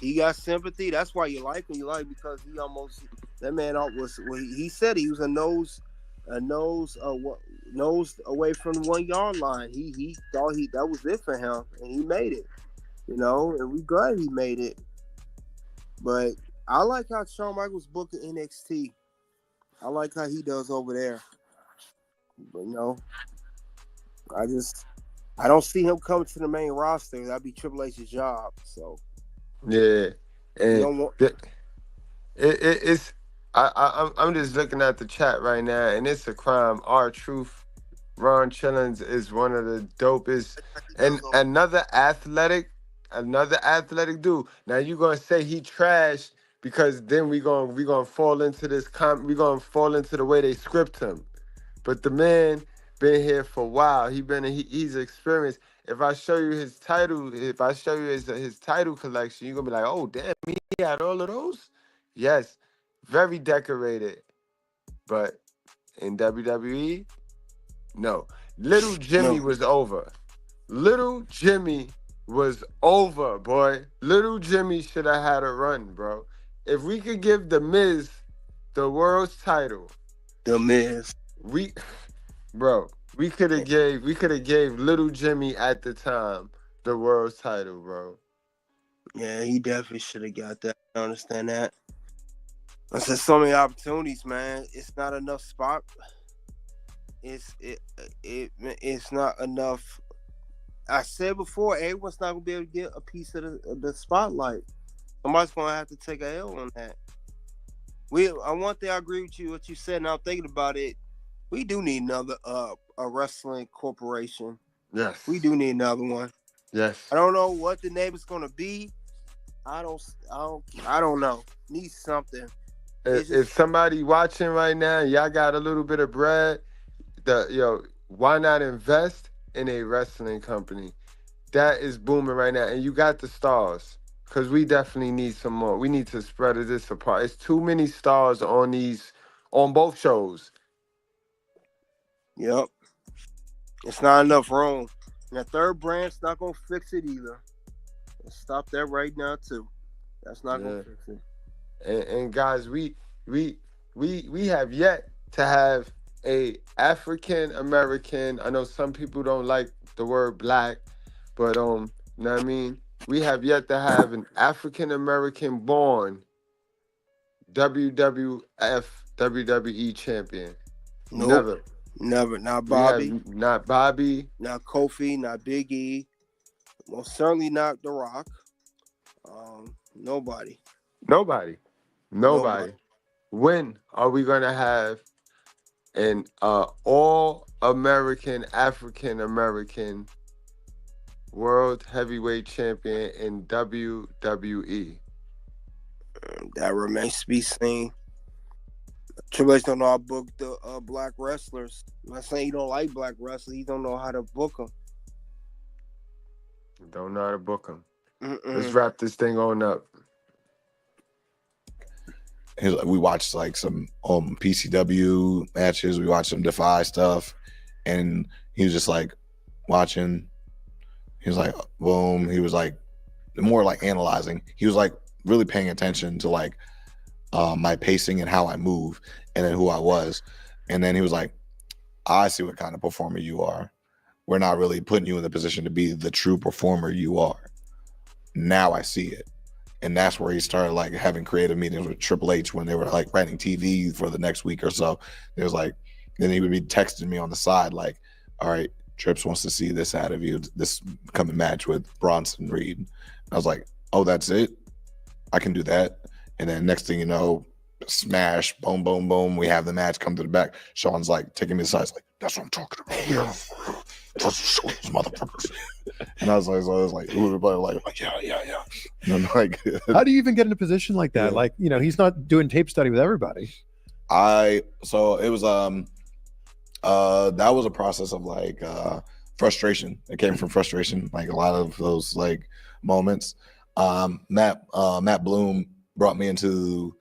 He got sympathy. That's why you like him. You like because he almost that man was. Well, he said he was a nose away from the 1 yard line. He thought that was it for him, and he made it. And we glad he made it. But I like how Shawn Michaels booked NXT. I like how he does over there. But I don't see him coming to the main roster. That'd be Triple H's job. So yeah, and I'm just looking at the chat right now, and it's a crime. R-Truth, Ron Chillins is one of the dopest, and another athletic dude. Now you gonna say he trash because then we gonna fall into this we gonna fall into the way they script him, but the man been here for a while. He's experienced. If I show you his title, his title collection, you're gonna be like, oh damn, he had all of those? Yes, very decorated. But in WWE, no. Little Jimmy was over. Little Jimmy was over, boy. Little Jimmy should have had a run, bro. If we could give The Miz the world's title, The Miz, we could have gave Little Jimmy at the time the world's title, bro. Yeah, he definitely should have got that. I understand that. I said so many opportunities, man. It's not enough spot. It's not enough. I said before, everyone's not gonna be able to get a piece of the spotlight. Somebody's gonna have to take a L on that. One thing I agree with you, what you said, and I'm thinking about it. We do need another a wrestling corporation. Yes. We do need another one. Yes. I don't know what the name is gonna be. I don't know. Need something. If somebody watching right now, y'all got a little bit of bread, why not invest in a wrestling company? That is booming right now. And you got the stars. Because we definitely need some more. We need to spread this apart. It's too many stars on both shows. Yep. It's not enough room. And the third brand's not gonna fix it either. Let's stop that right now too. That's not gonna fix it. And guys, we have yet to have a African American. I know some people don't like the word black, but you know what I mean? We have yet to have an African American born WWF WWE champion. Nope. Never. Not Bobby. Not Bobby. Not Kofi. Not Big E. Most certainly not The Rock. Nobody. When are we gonna have an all-American African American world heavyweight champion in WWE? That remains to be seen. Triple H don't know how to book the black wrestlers. I'm not saying he don't like black wrestlers. He don't know how to book them. Don't know how to book them. Let's wrap this thing on up. We watched like some PCW matches. We watched some Defy stuff, and he was just like watching. He was like, boom. He was like more like analyzing. He was like really paying attention to like my pacing and how I move, and then who I was. And then he was like, I see what kind of performer you are. We're not really putting you in the position to be the true performer you are. Now I see it. And that's where he started like having creative meetings with Triple H when they were like writing TV for the next week or so. It was like, then he would be texting me on the side like, all right, Trips wants to see this out of you, this coming match with Bronson Reed. And I was like, oh, that's it? I can do that. And then next thing you know, smash, boom, boom, boom. We have the match, come to the back. Sean's like taking me aside, like, that's what I'm talking about. Yeah. Those motherfuckers. And I was like, everybody like, yeah. And I'm like, how do you even get in a position like that? Yeah. Like, you know, he's not doing tape study with everybody. So it was that was a process of like frustration. It came from frustration, like a lot of those like moments. Matt Bloom brought me into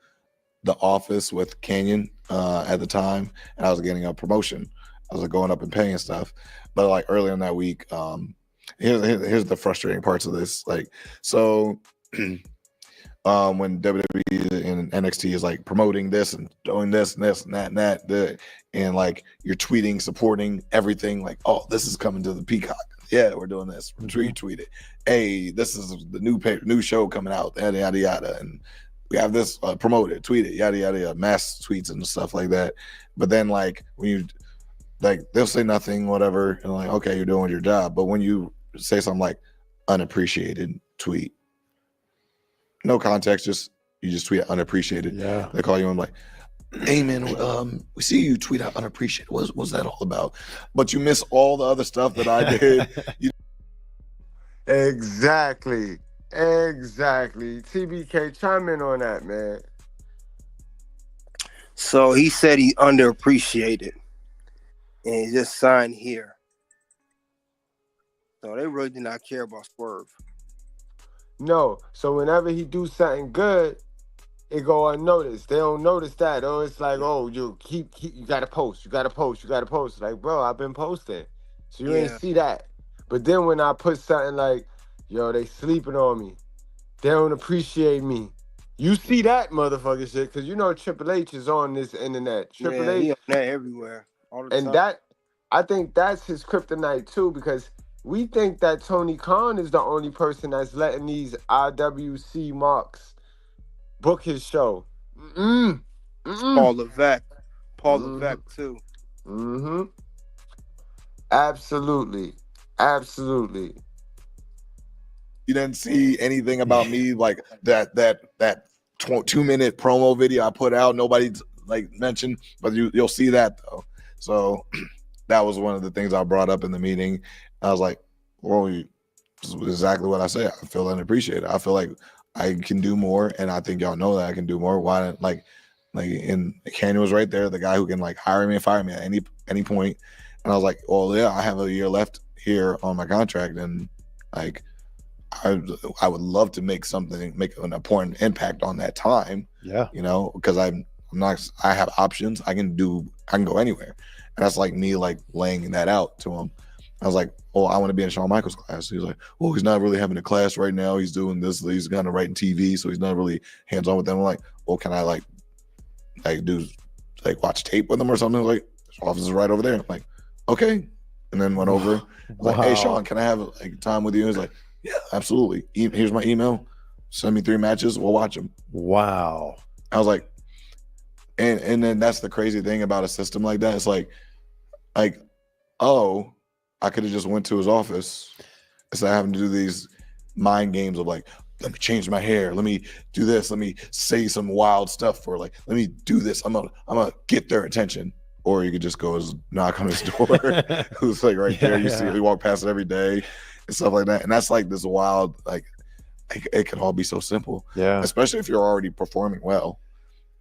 the office with Canyon at the time, and I was getting a promotion. I was like going up and paying and stuff. But like earlier in that week, here's the frustrating parts of this. Like, so when WWE and NXT is like promoting this and doing this and this and that and that, and like you're tweeting, supporting everything, like, oh, this is coming to the Peacock. Yeah, we're doing this. Retweet it. Hey, this is the new show coming out. Yada yada yada, and we have this promoted. Tweet it. Yada yada yada. Mass tweets and stuff like that. But then like when you like they'll say nothing, whatever, and like, okay, you're doing your job. But when you say something like unappreciated tweet, no context, you just tweet unappreciated. Yeah. They call you and like, hey man, we see you tweet out unappreciated. What's that all about? But you miss all the other stuff that I did. Exactly. TBK, chime in on that, man. So he said he underappreciated. And he just signed here. So they really do not care about Swerve. No. So whenever he do something good, it go unnoticed. They don't notice that. Oh, it's like, oh, you gotta post. Like, bro, I've been posting. So you ain't see that. But then when I put something like, yo, they sleeping on me. They don't appreciate me. You see that motherfucker shit, because you know Triple H is on this internet. Triple H. He on that everywhere. All the and time. That, I think that's his kryptonite too, because we think that Tony Khan is the only person that's letting these IWC marks book his show. Paul Levesque too. Mm-hmm. Absolutely. You didn't see anything about me like that 2-minute promo video I put out. Nobody like mentioned, but you'll see that though. So that was one of the things I brought up in the meeting. I was like, well, this is exactly what I say. I feel unappreciated. I feel like I can do more, and I think y'all know that I can do more. Why not, like and Canyon was right there, the guy who can like hire me and fire me at any point. And I was like, well, yeah, I have a year left here on my contract, and like I would love to make an important impact on that time. Yeah, you know, because I have options. I can go anywhere. And that's like me like laying that out to him. I was like, oh, I want to be in Shawn Michaels' class. He was like, oh, he's not really having a class right now. He's doing this. He's kind of writing TV, so he's not really hands-on with them. I'm like, well, can I like do like watch tape with him or something? Like, his office is right over there. I'm like, okay. And then went over. Like, hey, Shawn, can I have like time with you? He was like, yeah, absolutely. Here's my email. Send me 3 matches. We'll watch them. Wow. I was like, and then that's the crazy thing about a system like that. It's like, oh, I could have just went to his office instead of having to do these mind games of like, let me change my hair, let me do this, let me say some wild stuff, or like, let me do this. I'm gonna get their attention. Or you could just go knock on his door, who's like right there. You see, we walk past it every day and stuff like that. And that's like this wild, like it can all be so simple. Yeah. Especially if you're already performing well.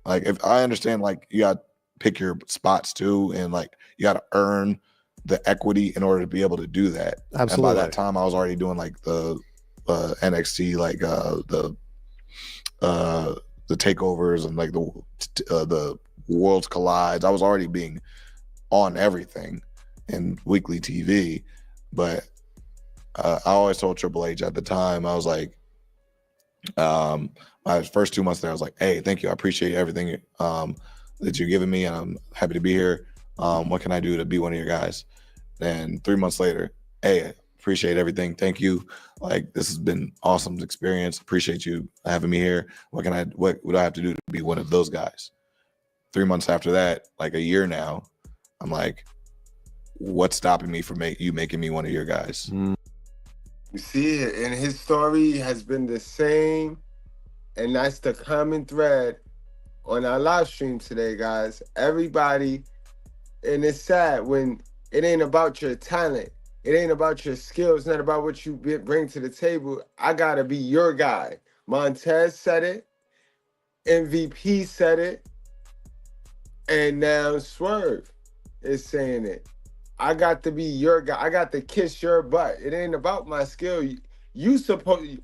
Like if I understand, like you got to pick your spots too, and like you got to earn the equity in order to be able to do that. Absolutely. And by that time, I was already doing like the NXT, like the takeovers and like the Worlds Collides. I was already being on everything in weekly TV, but I always told Triple H at the time, I was like, my first 2 months there, I was like, hey, thank you. I appreciate everything that you're giving me, and I'm happy to be here. What can I do to be one of your guys? And 3 months later, hey, appreciate everything. Thank you. Like, this has been awesome experience. Appreciate you having me here. What do I have to do to be one of those guys? 3 months after that, like a year now, I'm like, what's stopping me from you making me one of your guys? You see it, and his story has been the same, and that's the common thread on our live stream today, guys. Everybody, and it's sad when it ain't about your talent, it ain't about your skills, not about what you bring to the table. I gotta be your guy. Montez said it, MVP said it, and now Swerve is saying it. I got to be your guy. I got to kiss your butt. It ain't about my skill. You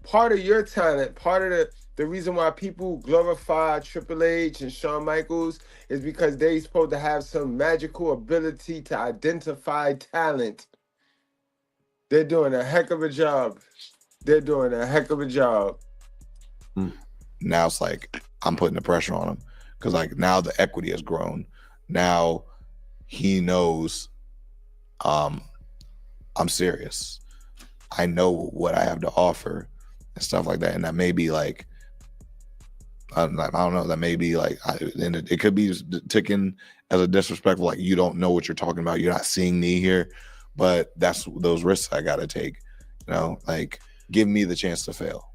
part of your talent, part of the reason why people glorify Triple H and Shawn Michaels is because they supposed to have some magical ability to identify talent. They're doing a heck of a job. They're doing a heck of a job. Now it's like I'm putting the pressure on him because like now the equity has grown. Now he knows I'm serious. I know what I have to offer and stuff like that. And that may be like, I don't know, that may be like, and it could be taken as a disrespectful, like you don't know what you're talking about. You're not seeing me here, but that's those risks I got to take, you know, like give me the chance to fail.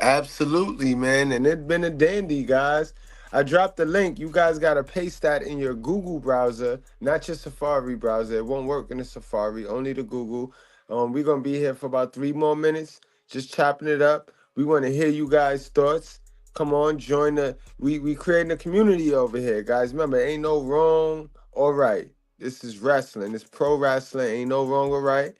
Absolutely, man. And it's been a dandy, guys. I dropped the link. You guys got to paste that in your Google browser, not your Safari browser. It won't work in the Safari, only the Google. We're going to be here for about 3 more minutes, just chopping it up. We want to hear you guys' thoughts. Come on, join we creating a community over here, guys. Remember, ain't no wrong or right. This is wrestling. It's pro wrestling. Ain't no wrong or right.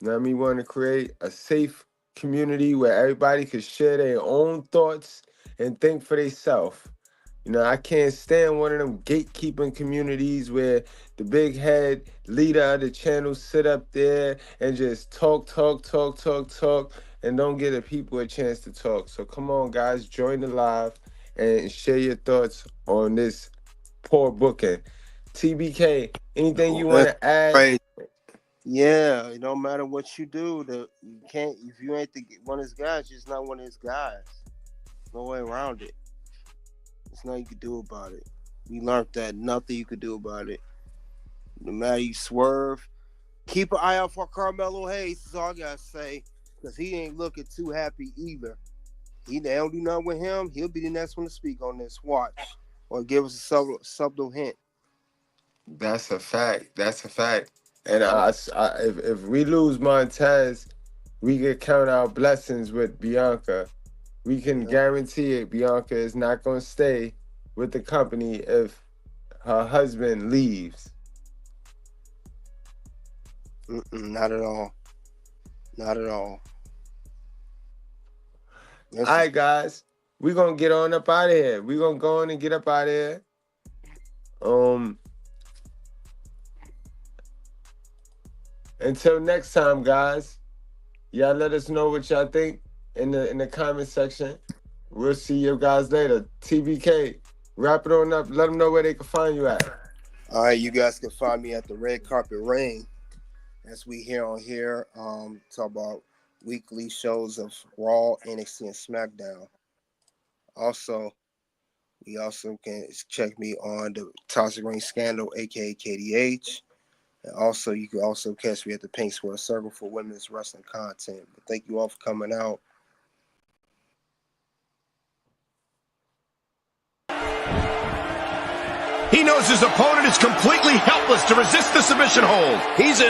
You know what I mean? We want to create a safe community where everybody can share their own thoughts and think for themselves. You know, I can't stand one of them gatekeeping communities where the big head leader of the channel sit up there and just talk, and don't give the people a chance to talk. So come on, guys, join the live and share your thoughts on this poor booking. TBK, anything you want to add? Right. Yeah, it don't matter what you do. You can't, if you ain't one of his guys, you're just not one of his guys. No way around it. There's nothing you could do about it. We learned that. Nothing you could do about it. No matter you swerve, keep an eye out for Carmelo Hayes. That's all I gotta say, because he ain't looking too happy either. They don't do nothing with him. He'll be the next one to speak on this. Watch, or give us a subtle hint. That's a fact. That's a fact. And if we lose Montez, we can count our blessings with Bianca. We can guarantee it. Bianca is not going to stay with the company if her husband leaves. Not at all. Not at all. All right, guys. we're gonna get on up out of here. We're gonna go on and get up out of here. Until next time, guys. Y'all let us know what y'all think in the comment section. We'll see you guys later. TBK, wrap it on up. Let them know where they can find you at. All right, you guys can find me at the Red Carpet Ring. As we hear on here, talk about weekly shows of Raw, NXT, and SmackDown. Also, we also can check me on the Toxic Ring Scandal, aka KDH. And also, you can also catch me at the Pink Square Circle for women's wrestling content. But thank you all for coming out. He knows his opponent is completely helpless to resist the submission hold. He's in.